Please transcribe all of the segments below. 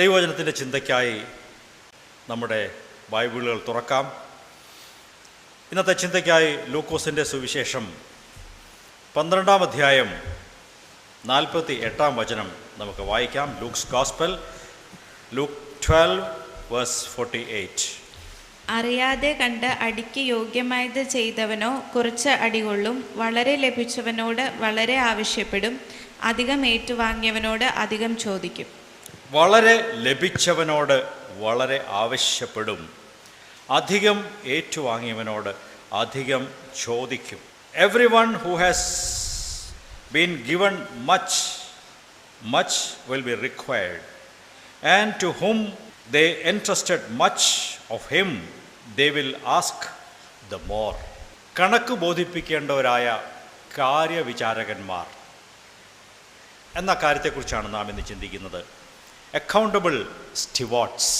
ദൈവവചനത്തിൻ്റെ ചിന്തയ്ക്കായി നമ്മുടെ ബൈബിളുകൾ തുറക്കാം. ഇന്നത്തെ ചിന്തയ്ക്കായി ലൂക്കോസിൻ്റെ സുവിശേഷം 12-ാം അധ്യായം 48-ാം വചനം നമുക്ക് വായിക്കാം. Luke's gospel, Luke 12:48. അറിയാതെ കണ്ട് അടിക്ക് യോഗ്യമായത് ചെയ്തവനോ കുറച്ച് അടികൊള്ളും. വളരെ ലഭിച്ചവനോട് വളരെ ആവശ്യപ്പെടും. അധികം ഏറ്റുവാങ്ങിയവനോട് അധികം ചോദിക്കും. വളരെ ലഭിച്ചവനോട് വളരെ ആവശ്യപ്പെടും. അധികം ഏറ്റുവാങ്ങിയവനോട് അധികം ചോദിക്കും. Everyone who has been given much, much will be required. And to whom they entrusted much of him, they will ask the more. കണക്ക് ബോധിപ്പിക്കേണ്ടവരായ കാര്യവിചാരകന്മാർ എന്ന കാര്യത്തെക്കുറിച്ചാണ് നാം ഇന്ന് ചിന്തിക്കുന്നത്. Accountable stewards.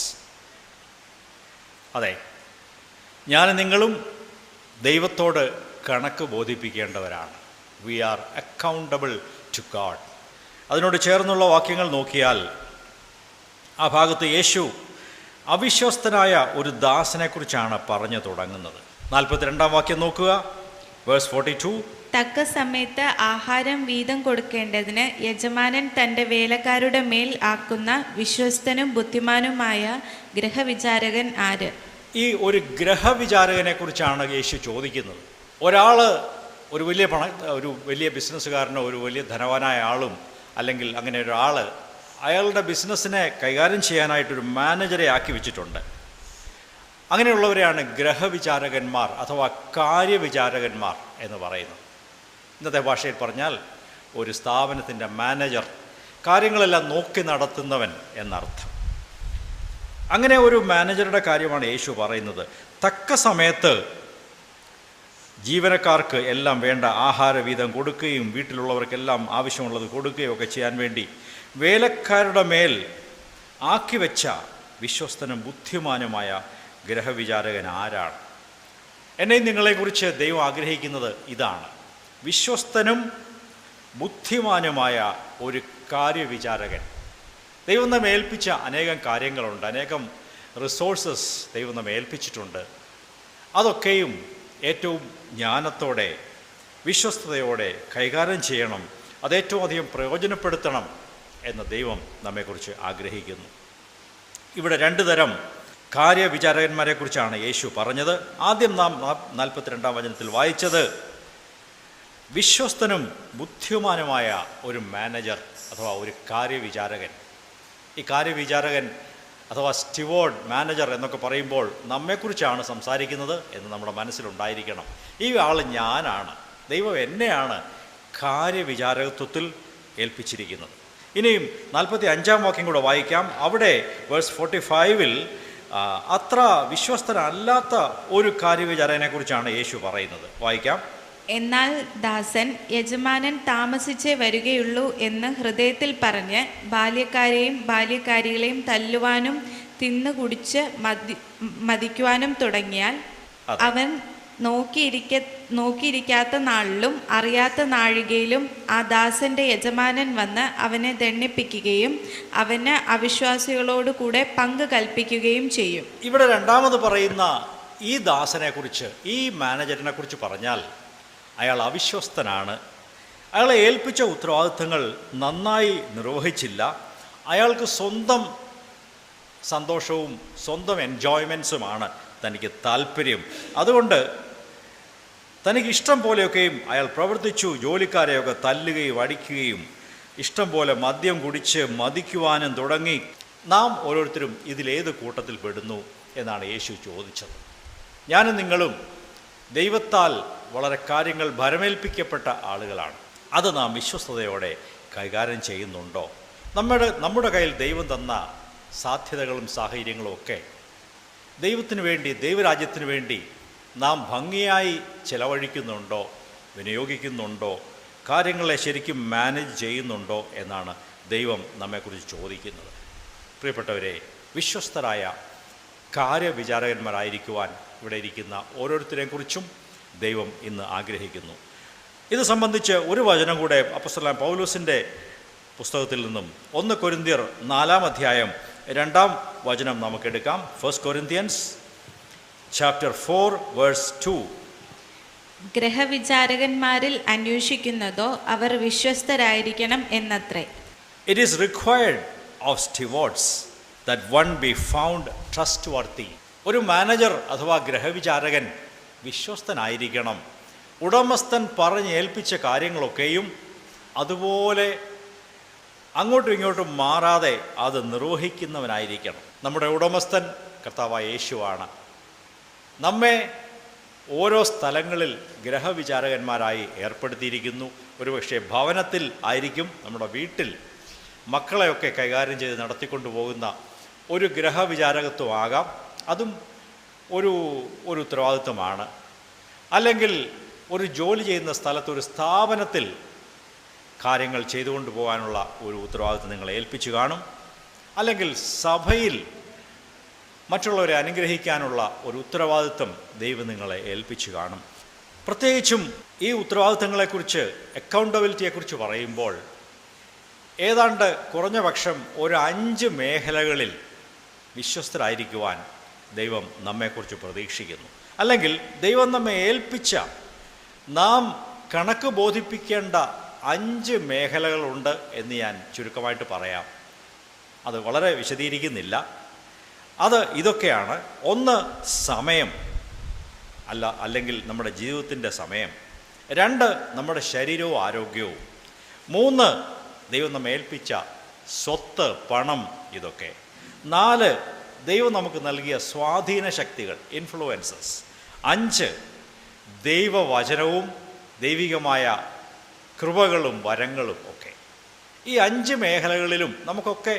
അതെ, ഞാനും നിങ്ങളും ദൈവത്തോട് കണക്ക് ബോധിപ്പിക്കേണ്ടവരാണ്. We are accountable to God. അതിനോട് ചേർന്നുള്ള വാക്യങ്ങൾ നോക്കിയാൽ ആ ഭാഗത്ത് യേശു അവിശ്വസ്തനായ ഒരു ദാസനെക്കുറിച്ചാണ് പറഞ്ഞു തുടങ്ങുന്നത്. 42-ാം വാക്യം നോക്കുക, വേഴ്സ് 42. തക്ക സമയത്ത് ആഹാരം വീതം കൊടുക്കേണ്ടതിന് യജമാനൻ തൻ്റെ വേലക്കാരുടെ മേൽ ആക്കുന്ന വിശ്വസ്തനും ബുദ്ധിമാനുമായ ഗൃഹവിചാരകൻ ആര്? ഈ ഒരു ഗ്രഹവിചാരകനെ കുറിച്ചാണ് യേശു ചോദിക്കുന്നത്. ഒരാൾ ഒരു വലിയ ബിസിനസ്സുകാരനോ ഒരു വലിയ ധനവാനായ ആളും അല്ലെങ്കിൽ അങ്ങനെ ഒരാൾ അയാളുടെ ബിസിനസ്സിനെ കൈകാര്യം ചെയ്യാനായിട്ടൊരു മാനേജറെ ആക്കി വെച്ചിട്ടുണ്ട്. അങ്ങനെയുള്ളവരെയാണ് ഗ്രഹവിചാരകന്മാർ അഥവാ കാര്യവിചാരകന്മാർ എന്ന് പറയുന്നത്. ഇന്നത്തെ ഭാഷയിൽ പറഞ്ഞാൽ ഒരു സ്ഥാപനത്തിൻ്റെ മാനേജർ, കാര്യങ്ങളെല്ലാം നോക്കി നടത്തുന്നവൻ എന്നർത്ഥം. അങ്ങനെ ഒരു മാനേജറുടെ കാര്യമാണ് യേശു പറയുന്നത്. തക്ക സമയത്ത് ജീവനക്കാർക്ക് എല്ലാം വേണ്ട ആഹാര വീതം കൊടുക്കുകയും വീട്ടിലുള്ളവർക്കെല്ലാം ആവശ്യമുള്ളത് കൊടുക്കുകയും ഒക്കെ ചെയ്യാൻ വേണ്ടി വേലക്കാരുടെ മേൽ ആക്കി വെച്ച വിശ്വസ്തനും ബുദ്ധിമാനുമായ ഗ്രഹവിചാരകൻ ആരാണ്? എന്നെയും നിങ്ങളെക്കുറിച്ച് ദൈവം ആഗ്രഹിക്കുന്നത് ഇതാണ്. വിശ്വസ്തനും ബുദ്ധിമാനുമായ ഒരു കാര്യവിചാരകൻ. ദൈവം നമ്മെ ഏൽപ്പിച്ച അനേകം കാര്യങ്ങളുണ്ട്, അനേകം റിസോഴ്സസ് ദൈവം നമ്മെ ഏൽപ്പിച്ചിട്ടുണ്ട്. അതൊക്കെയും ഏറ്റവും ജ്ഞാനത്തോടെ വിശ്വസ്തയോടെ കൈകാര്യം ചെയ്യണം. അത് ഏറ്റവും അധികം പ്രയോജനപ്പെടുത്തണം എന്ന് ദൈവം നമ്മെക്കുറിച്ച് ആഗ്രഹിക്കുന്നു. ഇവിടെ 2 തരം കാര്യവിചാരകന്മാരെക്കുറിച്ചാണ് യേശു പറഞ്ഞത്. ആദ്യം നാം 42-ാം വചനത്തിൽ വായിച്ചത് വിശ്വസ്തനും ബുദ്ധിമാനുമായ ഒരു മാനേജർ അഥവാ ഒരു കാര്യവിചാരകൻ. ഈ കാര്യവിചാരകൻ അഥവാ സ്റ്റിവാർഡ്, മാനേജർ എന്നൊക്കെ പറയുമ്പോൾ നമ്മെക്കുറിച്ചാണ് സംസാരിക്കുന്നത് എന്ന് നമ്മുടെ മനസ്സിലുണ്ടായിരിക്കണം. ഈ ആൾ ഞാനാണ്, ദൈവം എന്നെയാണ് കാര്യവിചാരകത്വത്തിൽ ഏൽപ്പിച്ചിരിക്കുന്നത്. ഇനിയും 45-ാം വാക്യം കൂടെ വായിക്കാം. അവിടെ വേഴ്സ് 45-ൽ അത്ര വിശ്വസ്തനല്ലാത്ത ഒരു കാര്യവിചാരകനെക്കുറിച്ചാണ് യേശു പറയുന്നത്. വായിക്കാം. എന്നാൽ ദാസൻ യജമാനൻ താമസിച്ചേ വരികയുള്ളൂ എന്ന് ഹൃദയത്തിൽ പറഞ്ഞ് ബാല്യക്കാരെയും ബാല്യക്കാരികളെയും തല്ലുവാനും തിന്നുകുടിച്ച് മതിക്കുവാനും തുടങ്ങിയാൽ അവൻ നോക്കിയിരിക്കാത്ത നാളിലും അറിയാത്ത നാഴികയിലും ആ ദാസന്റെ യജമാനൻ വന്ന് അവനെ ദണ്ഡിപ്പിക്കുകയും അവന് അവിശ്വാസികളോടുകൂടെ പങ്ക് കൽപ്പിക്കുകയും ചെയ്യും. ഇവിടെ രണ്ടാമത് പറയുന്ന ഈ ദാസനെക്കുറിച്ച്, ഈ മാനേജറിനെ കുറിച്ച് പറഞ്ഞാൽ അയാൾ അവിശ്വസ്തനാണ്. അയാളെ ഏൽപ്പിച്ച ഉത്തരവാദിത്തങ്ങൾ നന്നായി നിർവഹിച്ചില്ല. അയാൾക്ക് സ്വന്തം സന്തോഷവും സ്വന്തം എൻജോയ്മെൻറ്റ്സുമാണ് തനിക്ക് താല്പര്യം. അതുകൊണ്ട് തനിക്ക് ഇഷ്ടം പോലെയൊക്കെയും അയാൾ പ്രവർത്തിച്ചു. ജോലിക്കാരെയൊക്കെ തല്ലുകയും അടിക്കുകയും ഇഷ്ടം പോലെ മദ്യം കുടിച്ച് മതിക്കുവാനും തുടങ്ങി. നാം ഓരോരുത്തരും ഇതിലേത് കൂട്ടത്തിൽ പെടുന്നു എന്നാണ് യേശു ചോദിച്ചത്. ഞാനും നിങ്ങളും ദൈവത്താൽ വളരെ കാര്യങ്ങൾ ഭരമേൽപ്പിക്കപ്പെട്ട ആളുകളാണ്. അത് നാം വിശ്വസ്തയോടെ കൈകാര്യം ചെയ്യുന്നുണ്ടോ? നമ്മുടെ കയ്യിൽ ദൈവം തന്ന സാധ്യതകളും സാഹചര്യങ്ങളും ഒക്കെ ദൈവത്തിന് വേണ്ടി, ദൈവരാജ്യത്തിന് വേണ്ടി നാം ഭംഗിയായി ചെലവഴിക്കുന്നുണ്ടോ, വിനിയോഗിക്കുന്നുണ്ടോ, കാര്യങ്ങളെ ശരിക്കും മാനേജ് ചെയ്യുന്നുണ്ടോ എന്നാണ് ദൈവം നമ്മെക്കുറിച്ച് ചോദിക്കുന്നത്. പ്രിയപ്പെട്ടവരെ, വിശ്വസ്തരായ കാര്യവിചാരകന്മാരായിരിക്കുവാൻ ഇവിടെ ഇരിക്കുന്ന ഓരോരുത്തരെക്കുറിച്ചും ദൈവം ഇന്ന് ആഗ്രഹിക്കുന്നു. ഇത് സംബന്ധിച്ച് ഒരു വചനം കൂടെ അപ്പോസ്തലനായ പൗലോസിൻ്റെ പുസ്തകത്തിൽ നിന്നും 1 കൊരിന്ത്യർ 4-ാം അധ്യായം രണ്ടാം വചനം നമുക്കെടുക്കാം. 1 Corinthians chapter 4 verse 2. ഗ്രഹവിചാരകന്മാരിൽ അന്വേഷിക്കുന്നതോ അവർ വിശ്വസ്തരായിരിക്കണം എന്നത്രേ. It is required of stewards that one be found trustworthy. ഒരു മാനേജർ അഥവാ ഗ്രഹവിചാരകൻ വിശ്വസ്തനായിരിക്കണം. ഉടമസ്ഥൻ പറഞ്ഞേൽപ്പിച്ച കാര്യങ്ങളൊക്കെയും അതുപോലെ അങ്ങോട്ടും ഇങ്ങോട്ടും മാറാതെ അത് നിർവഹിക്കുന്നവനായിരിക്കണം. നമ്മുടെ ഉടമസ്ഥൻ കർത്താവായ യേശുവാണ്. നമ്മെ ഓരോ സ്ഥലങ്ങളിൽ ഗ്രഹവിചാരകന്മാരായി ഏർപ്പെടുത്തിയിരിക്കുന്നു. ഒരുപക്ഷെ ഭവനത്തിൽ ആയിരിക്കും, നമ്മുടെ വീട്ടിൽ മക്കളെയൊക്കെ കൈകാര്യം ചെയ്ത് നടത്തിക്കൊണ്ടു പോകുന്ന ഒരു ഗ്രഹവിചാരകത്വമാകാം. അതും ഒരു ഉത്തരവാദിത്വമാണ്. അല്ലെങ്കിൽ ഒരു ജോലി ചെയ്യുന്ന സ്ഥലത്ത്, ഒരു സ്ഥാപനത്തിൽ കാര്യങ്ങൾ ചെയ്തുകൊണ്ട് പോകാനുള്ള ഒരു ഉത്തരവാദിത്വം നിങ്ങളെ ഏൽപ്പിച്ചു കാണും. അല്ലെങ്കിൽ സഭയിൽ മറ്റുള്ളവരെ അനുഗ്രഹിക്കാനുള്ള ഒരു ഉത്തരവാദിത്വം ദൈവം നിങ്ങളെ ഏൽപ്പിച്ചു കാണും. പ്രത്യേകിച്ചും ഈ ഉത്തരവാദിത്തങ്ങളെക്കുറിച്ച്, അക്കൗണ്ടബിലിറ്റിയെക്കുറിച്ച് പറയുമ്പോൾ ഏതാണ്ട് കുറഞ്ഞ പക്ഷം ഒരു 5 മേഖലകളിൽ വിശ്വസ്തരായിരിക്കുവാൻ ദൈവം നമ്മെക്കുറിച്ച് പ്രതീക്ഷിക്കുന്നു. അല്ലെങ്കിൽ ദൈവം നമ്മെ ഏൽപ്പിച്ച, നാം കണക്ക് ബോധിപ്പിക്കേണ്ട 5 മേഖലകളുണ്ട് എന്ന് ഞാൻ ചുരുക്കമായിട്ട് പറയാം. അത് വളരെ വിശദീകരിക്കുന്നില്ല. അത് ഇതൊക്കെയാണ്. 1, സമയം, അല്ലെങ്കിൽ നമ്മുടെ ജീവിതത്തിൻ്റെ സമയം. 2, നമ്മുടെ ശരീരവും ആരോഗ്യവും. 3, ദൈവം നമ്മെ ഏൽപ്പിച്ച സ്വത്ത്, പണം, ഇതൊക്കെ. 4, ദൈവം നമുക്ക് നൽകിയ സ്വാധീന ശക്തികൾ, ഇൻഫ്ലുവൻസസ്. 5, ദൈവവചനവും ദൈവികമായ കൃപകളും വരങ്ങളും ഒക്കെ. ഈ 5 മേഖലകളിലും നമുക്കൊക്കെ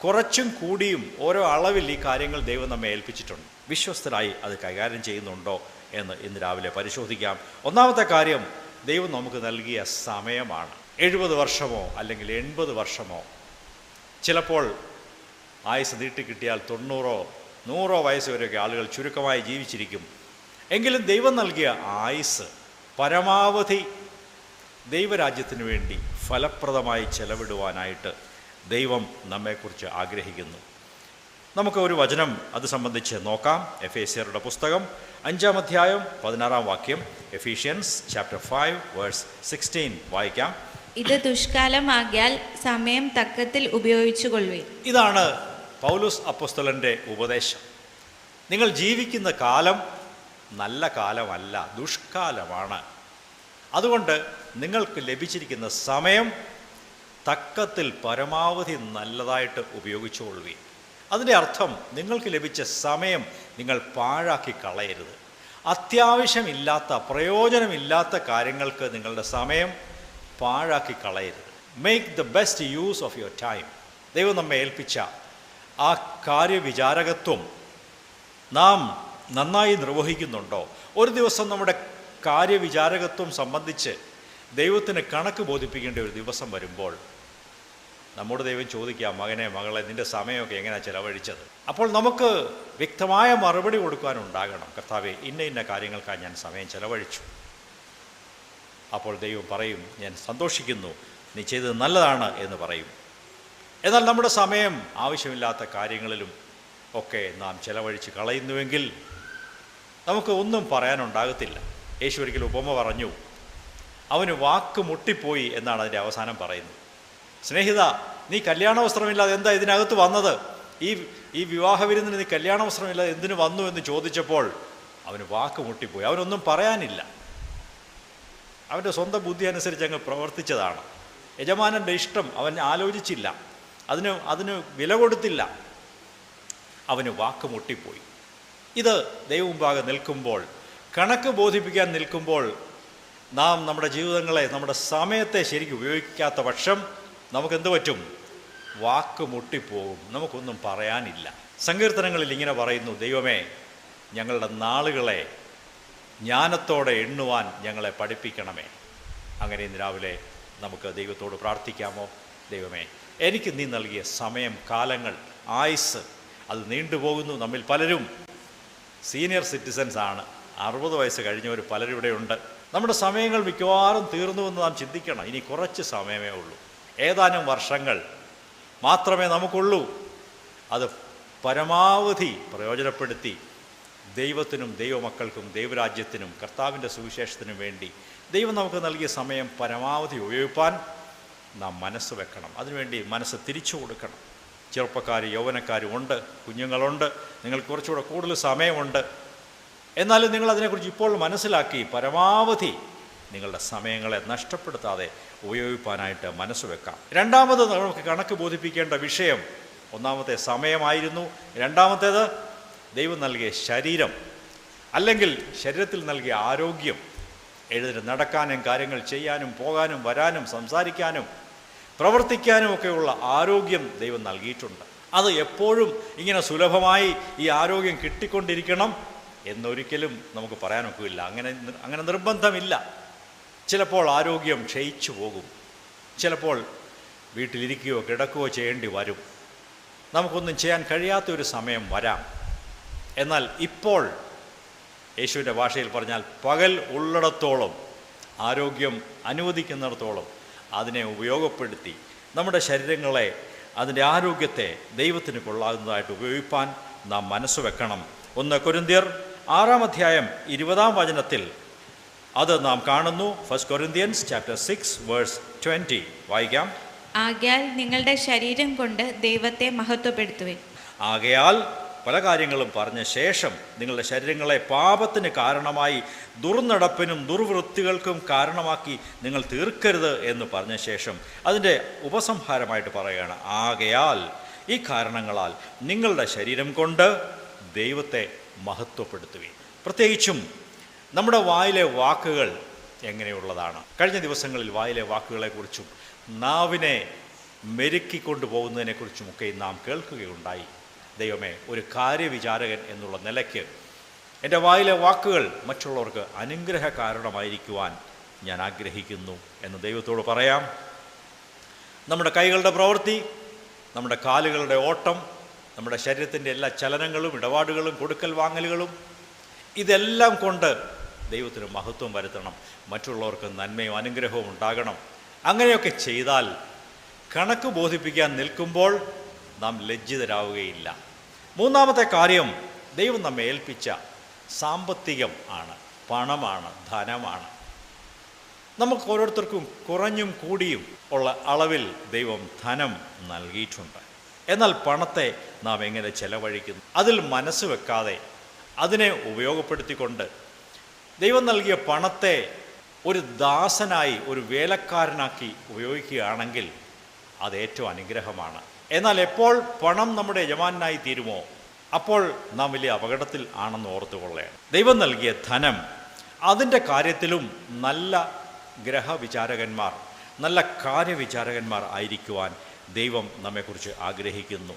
കുറച്ചും കൂടിയും ഓരോ അളവിൽ ഈ കാര്യങ്ങൾ ദൈവം നമ്മെ ഏൽപ്പിച്ചിട്ടുണ്ട്. വിശ്വസ്തരായി അത് കൈകാര്യം ചെയ്യുന്നുണ്ടോ എന്ന് ഇന്ന് രാവിലെ പരിശോധിക്കാം. ഒന്നാമത്തെ കാര്യം, ദൈവം നമുക്ക് നൽകിയ സമയമാണ്. 70 വർഷമോ അല്ലെങ്കിൽ 80 വർഷമോ, ചിലപ്പോൾ ആയുസ് നീട്ടിക്കിട്ടിയാൽ 90 100 വയസ്സ് വരെയൊക്കെ ആളുകൾ ചുരുക്കമായി ജീവിച്ചിരിക്കും. എങ്കിലും ദൈവം നൽകിയ ആയുസ് പരമാവധി ദൈവരാജ്യത്തിന് വേണ്ടി ഫലപ്രദമായി ചെലവിടുവാനായിട്ട് ദൈവം നമ്മെക്കുറിച്ച് ആഗ്രഹിക്കുന്നു. നമുക്ക് ഒരു വചനം അത് സംബന്ധിച്ച് നോക്കാം. എഫേസ്യരുടെ പുസ്തകം 5-ാം അധ്യായം 16-ാം വാക്യം. എഫീഷ്യൻസ് ചാപ്റ്റർ 5 വേഴ്സ് 16 വായിക്കാം. ഇത് ദുഷ്കാലമാകിയാൽ സമയം തക്കത്തിൽ ഉപയോഗിച്ചുകൊള്ളുവിൻ. ഇതാണ് പൗലോസ് അപ്പോസ്തലൻ്റെ ഉപദേശം. നിങ്ങൾ ജീവിക്കുന്ന കാലം നല്ല കാലമല്ല, ദുഷ്കാലമാണ്. അതുകൊണ്ട് നിങ്ങൾക്ക് ലഭിച്ചിരിക്കുന്ന സമയം തക്കത്തിൽ പരമാവധി നല്ലതായിട്ട് ഉപയോഗിച്ചുകൊള്ളുവിൻ. അതിൻ്റെ അർത്ഥം, നിങ്ങൾക്ക് ലഭിച്ച സമയം നിങ്ങൾ പാഴാക്കി കളയരുത്. അത്യാവശ്യമില്ലാത്ത, പ്രയോജനമില്ലാത്ത കാര്യങ്ങൾക്ക് നിങ്ങളുടെ സമയം പാഴാക്കി കളയരുത്. Make the best use of your time. ദൈവം നമ്മെ ഏൽപ്പിച്ച ആ കാര്യവിചാരകത്വം നാം നന്നായി നിർവഹിക്കുന്നുണ്ടോ? ഒരു ദിവസം നമ്മുടെ കാര്യവിചാരകത്വം സംബന്ധിച്ച് ദൈവത്തിന് കണക്ക് ബോധിപ്പിക്കേണ്ട ഒരു ദിവസം വരുമ്പോൾ നമ്മുടെ ദൈവം ചോദിക്കാം, മകനെ, മകളെ, നിൻ്റെ സമയമൊക്കെ എങ്ങനെയാണ് ചിലവഴിച്ചത്? അപ്പോൾ നമുക്ക് വ്യക്തമായ മറുപടി കൊടുക്കാനുണ്ടാകണം. കർത്താവേ, ഇന്ന കാര്യങ്ങൾക്കായി ഞാൻ സമയം ചിലവഴിച്ചു. അപ്പോൾ ദൈവം പറയും, ഞാൻ സന്തോഷിക്കുന്നു, നീ ചെയ്തത് നല്ലതാണ് എന്ന് പറയും. എന്നാൽ നമ്മുടെ സമയം ആവശ്യമില്ലാത്ത കാര്യങ്ങളിലും ഒക്കെ നാം ചിലവഴിച്ച് കളയുന്നുവെങ്കിൽ നമുക്ക് ഒന്നും പറയാനുണ്ടാകത്തില്ല. യേശു ഒരിക്കലും ഉപമ പറഞ്ഞു, അവന് വാക്ക് മുട്ടിപ്പോയി എന്നാണ് അതിൻ്റെ അവസാനം പറയുന്നത്. സ്നേഹിത, നീ കല്യാണ വസ്ത്രമില്ലാതെ എന്താ ഇതിനകത്ത് വന്നത്? ഈ വിവാഹ വിരുന്നിന് നീ കല്യാണ വസ്ത്രമില്ലാതെ എന്തിനു വന്നു എന്ന് ചോദിച്ചപ്പോൾ അവന് വാക്ക് മുട്ടിപ്പോയി. അവനൊന്നും പറയാനില്ല. അവൻ്റെ സ്വന്തം ബുദ്ധി അനുസരിച്ച് അങ്ങ് പ്രവർത്തിച്ചതാണ്. യജമാനൻ്റെ ഇഷ്ടം അവൻ ആലോചിച്ചില്ല, അതിന് വില കൊടുത്തില്ല. അവന് വാക്ക് മുട്ടിപ്പോയി. ഇത് ദൈവമുമ്പാകെ നിൽക്കുമ്പോൾ, കണക്ക് ബോധിപ്പിക്കാൻ നിൽക്കുമ്പോൾ, നാം നമ്മുടെ ജീവിതങ്ങളെ, നമ്മുടെ സമയത്തെ ശരിക്കും ഉപയോഗിക്കാത്ത പക്ഷം നമുക്കെന്ത് പറ്റും? വാക്ക് മുട്ടിപ്പോകും, നമുക്കൊന്നും പറയാനില്ല. സങ്കീർത്തനങ്ങളിൽ ഇങ്ങനെ പറയുന്നു, ദൈവമേ, ഞങ്ങളുടെ നാളുകളെ ജ്ഞാനത്തോടെ എണ്ണുവാൻ ഞങ്ങളെ പഠിപ്പിക്കണമേ. അങ്ങനെ ഇന്ന് രാവിലെ നമുക്ക് ദൈവത്തോട് പ്രാർത്ഥിക്കാമോ? ദൈവമേ, എനിക്ക് നീ നൽകിയ സമയം, കാലങ്ങൾ, ആയുസ് അത് നീണ്ടുപോകുന്നു. നമ്മിൽ പലരും സീനിയർ സിറ്റിസൻസ് ആണ്. 60 വയസ്സ് കഴിഞ്ഞവർ പലരും ഇവിടെയുണ്ട്. നമ്മുടെ സമയങ്ങൾ മിക്കവാറും തീർന്നുവെന്ന് നാം ചിന്തിക്കണം. ഇനി കുറച്ച് സമയമേ ഉള്ളൂ, ഏതാനും വർഷങ്ങൾ മാത്രമേ നമുക്കുള്ളൂ. അത് പരമാവധി പ്രയോജനപ്പെടുത്തി ദൈവത്തിനും ദൈവമക്കൾക്കും ദൈവരാജ്യത്തിനും കർത്താവിൻ്റെ സുവിശേഷത്തിനും വേണ്ടി ദൈവം നമുക്ക് നൽകിയ സമയം പരമാവധി ഉപയോഗിപ്പാൻ നാം മനസ്സ് വെക്കണം. അതിനുവേണ്ടി മനസ്സ് തിരിച്ചു കൊടുക്കണം. ചെറുപ്പക്കാർ, യൗവനക്കാരും ഉണ്ട്, കുഞ്ഞുങ്ങളുണ്ട്, നിങ്ങൾക്ക് കുറച്ചുകൂടെ കൂടുതൽ സമയമുണ്ട്. എന്നാലും നിങ്ങൾ അതിനെക്കുറിച്ച് ഇപ്പോൾ മനസ്സിലാക്കി പരമാവധി നിങ്ങളുടെ സമയങ്ങളെ നഷ്ടപ്പെടുത്താതെ ഉപയോഗിക്കാനായിട്ട് മനസ്സ് വെക്കാം. രണ്ടാമത് നമുക്ക് കണക്ക് ബോധിപ്പിക്കേണ്ട വിഷയം, ഒന്നാമത്തെ സമയമായിരുന്നു. രണ്ടാമത്തേത് ദൈവം നൽകിയ ശരീരം, അല്ലെങ്കിൽ ശരീരത്തിൽ നൽകിയ ആരോഗ്യം. എഴുന്നേറ്റ് നടക്കാനും കാര്യങ്ങൾ ചെയ്യാനും പോകാനും വരാനും സംസാരിക്കാനും പ്രവർത്തിക്കാനും ഒക്കെയുള്ള ആരോഗ്യം ദൈവം നൽകിയിട്ടുണ്ട്. അത് എപ്പോഴും ഇങ്ങനെ സുലഭമായി ഈ ആരോഗ്യം കിട്ടിക്കൊണ്ടിരിക്കണം എന്നൊരിക്കലും നമുക്ക് പറയാനൊക്കില്ല. അങ്ങനെ നിർബന്ധമില്ല. ചിലപ്പോൾ ആരോഗ്യം ക്ഷയിച്ചു പോകും, ചിലപ്പോൾ വീട്ടിലിരിക്കുകയോ കിടക്കുകയോ ചെയ്യേണ്ടി വരും, നമുക്കൊന്നും ചെയ്യാൻ കഴിയാത്തൊരു സമയം വരാം. എന്നാൽ ഇപ്പോൾ യേശുവിൻ്റെ ഭാഷയിൽ പറഞ്ഞാൽ പകൽ ഉള്ളിടത്തോളം, ആരോഗ്യം അനുവദിക്കുന്നിടത്തോളം അതിനെ ഉപയോഗപ്പെടുത്തി നമ്മുടെ ശരീരങ്ങളെ, അതിൻ്റെ ആരോഗ്യത്തെ ദൈവത്തിന് കൊള്ളാവുന്നതായിട്ട് ഉപയോഗിപ്പാൻ നാം മനസ്സ് വെക്കണം. 1 കൊരിന്ത്യർ 6-ാം അധ്യായം 20-ാം വചനത്തിൽ അത് നാം കാണുന്നു. 1 Corinthians chapter 6 verse 20 വായിക്കാം. ആകയാൽ നിങ്ങളുടെ ശരീരം കൊണ്ട് ദൈവത്തെ മഹത്വപ്പെടുത്തുവിൻ. ആകയാൽ പല കാര്യങ്ങളും പറഞ്ഞ ശേഷം നിങ്ങളുടെ ശരീരങ്ങളെ പാപത്തിന് കാരണമായി ദുർനടപ്പിനും ദുർവൃത്തികൾക്കും കാരണമാക്കി നിങ്ങൾ തീർക്കരുത് എന്ന് പറഞ്ഞ ശേഷം അതിൻ്റെ ഉപസംഹാരമായിട്ട് പറയുകയാണ്, ആകയാൽ ഈ കാരണങ്ങളാൽ നിങ്ങളുടെ ശരീരം കൊണ്ട് ദൈവത്തെ മഹത്വപ്പെടുത്തുവിൻ. പ്രത്യേകിച്ചും നമ്മുടെ വായിലെ വാക്കുകൾ എങ്ങനെയുള്ളതാണ്? കഴിഞ്ഞ ദിവസങ്ങളിൽ വായിലെ വാക്കുകളെക്കുറിച്ചും നാവിനെ മെരുക്കിക്കൊണ്ടു പോകുന്നതിനെക്കുറിച്ചുമൊക്കെ നാം കേൾക്കുകയുണ്ടായി. ദൈവമേ, ഒരു കാര്യവിചാരകൻ എന്നുള്ള നിലയ്ക്ക് എൻ്റെ വായിലെ വാക്കുകൾ മറ്റുള്ളവർക്ക് അനുഗ്രഹ കാരണമായിരിക്കുവാൻ ഞാൻ ആഗ്രഹിക്കുന്നു എന്ന് ദൈവത്തോട് പറയാം. നമ്മുടെ കൈകളുടെ പ്രവൃത്തി, നമ്മുടെ കാലുകളുടെ ഓട്ടം, നമ്മുടെ ശരീരത്തിൻ്റെ എല്ലാ ചലനങ്ങളും ഇടപാടുകളും കൊടുക്കൽ വാങ്ങലുകളും, ഇതെല്ലാം കൊണ്ട് ദൈവത്തിന് മഹത്വം വരുത്തണം, മറ്റുള്ളവർക്ക് നന്മയും അനുഗ്രഹവും ഉണ്ടാകണം. അങ്ങനെയൊക്കെ ചെയ്താൽ കണക്ക് ബോധിപ്പിക്കാൻ നിൽക്കുമ്പോൾ നാം ലജ്ജിതരാവുകയില്ല. മൂന്നാമത്തെ കാര്യം, ദൈവം നമ്മെ ഏൽപ്പിച്ച സാമ്പത്തികം ആണ്, പണമാണ്, ധനമാണ്. നമുക്ക് ഓരോരുത്തർക്കും കുറഞ്ഞും കൂടിയും ഉള്ള അളവിൽ ദൈവം ധനം നൽകിയിട്ടുണ്ട്. എന്നാൽ പണത്തെ നാം എങ്ങനെ ചെലവഴിക്കുന്നു? അതിൽ മനസ്സ് വെക്കാതെ അതിനെ ഉപയോഗപ്പെടുത്തിക്കൊണ്ട് ദൈവം നൽകിയ പണത്തെ ഒരു ദാസനായി, ഒരു വേലക്കാരനാക്കി ഉപയോഗിക്കുകയാണെങ്കിൽ അത് ഏറ്റവും അനുഗ്രഹമാണ്. എന്നാൽ എപ്പോൾ പണം നമ്മുടെ യജമാനായി തീരുമോ അപ്പോൾ നാം വലിയ അപകടത്തിൽ ആണെന്ന് ഓർത്തുകൊള്ളയാണ്. ദൈവം നൽകിയ ധനം, അതിൻ്റെ കാര്യത്തിലും നല്ല ഗ്രഹവിചാരകന്മാർ, നല്ല കാര്യവിചാരകന്മാർ ആയിരിക്കുവാൻ ദൈവം നമ്മെക്കുറിച്ച് ആഗ്രഹിക്കുന്നു.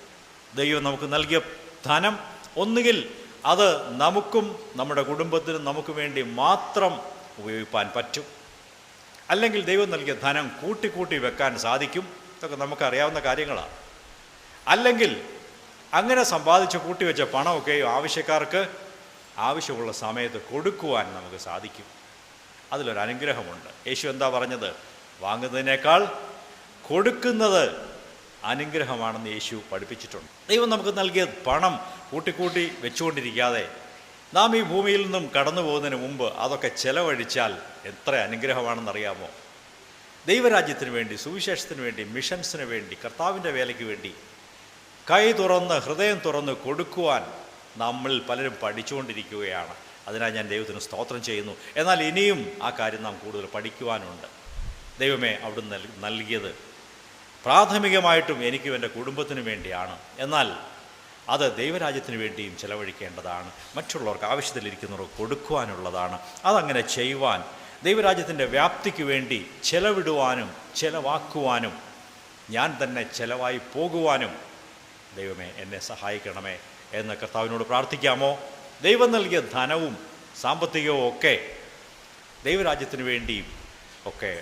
ദൈവം നമുക്ക് നൽകിയ ധനം ഒന്നുകിൽ അത് നമുക്കും നമ്മുടെ കുടുംബത്തിനും നമുക്ക് വേണ്ടി മാത്രം ഉപയോഗിക്കാൻ പറ്റും, അല്ലെങ്കിൽ ദൈവം നൽകിയ ധനം കൂട്ടി വെക്കാൻ സാധിക്കും. ഇതൊക്കെ നമുക്കറിയാവുന്ന കാര്യങ്ങളാണ്. അല്ലെങ്കിൽ അങ്ങനെ സമ്പാദിച്ച് കൂട്ടിവെച്ച പണമൊക്കെയും ആവശ്യക്കാർക്ക് ആവശ്യമുള്ള സമയത്ത് കൊടുക്കുവാൻ നമുക്ക് സാധിക്കും. അതിലൊരനുഗ്രഹമുണ്ട്. യേശു എന്താ പറഞ്ഞത്? വാങ്ങുന്നതിനേക്കാൾ കൊടുക്കുന്നത് അനുഗ്രഹമാണെന്ന് യേശു പഠിപ്പിച്ചിട്ടുണ്ട്. ദൈവം നമുക്ക് നൽകിയ പണം കൂട്ടി വെച്ചുകൊണ്ടിരിക്കാതെ നാം ഈ ഭൂമിയിൽ നിന്നും കടന്നു പോകുന്നതിന് മുമ്പ് അതൊക്കെ ചെലവഴിച്ചാൽ എത്ര അനുഗ്രഹമാണെന്നറിയാമോ? ദൈവരാജ്യത്തിന് വേണ്ടി, സുവിശേഷത്തിന് വേണ്ടി, മിഷൻസിന് വേണ്ടി, കർത്താവിൻ്റെ വേലയ്ക്ക് വേണ്ടി കൈ തുറന്ന് ഹൃദയം തുറന്ന് കൊടുക്കുവാൻ നമ്മൾ പലരും പഠിച്ചുകൊണ്ടിരിക്കുകയാണ്. അതിനായി ഞാൻ ദൈവത്തിന് സ്തോത്രം ചെയ്യുന്നു. എന്നാൽ ഇനിയും ആ കാര്യം നാം കൂടുതൽ പഠിക്കുവാനുണ്ട്. ദൈവമേ, അവിടുന്ന് നൽകിയത് പ്രാഥമികമായിട്ടും എനിക്കും എൻ്റെ കുടുംബത്തിനു വേണ്ടിയാണ്. എന്നാൽ അത് ദൈവരാജ്യത്തിന് വേണ്ടിയും ചെലവഴിക്കേണ്ടതാണ്. മറ്റുള്ളവർക്ക് ആവശ്യത്തിലിരിക്കുന്നവർക്ക് കൊടുക്കുവാനുള്ളതാണ്. അതങ്ങനെ ചെയ്യുവാൻ, ദൈവരാജ്യത്തിൻ്റെ വ്യാപ്തിക്ക് വേണ്ടി ചെലവിടുവാനും ചെലവാക്കുവാനും, ഞാൻ തന്നെ ചെലവായി പോകുവാനും ദൈവമേ എന്നെ സഹായിക്കണമേ എന്ന് കർത്താവിനോട് പ്രാർത്ഥിക്കാമോ? ദൈവം നൽകിയ ധനവും സാമ്പത്തികവും ഒക്കെ ദൈവരാജ്യത്തിന് വേണ്ടിയും ഒക്കെ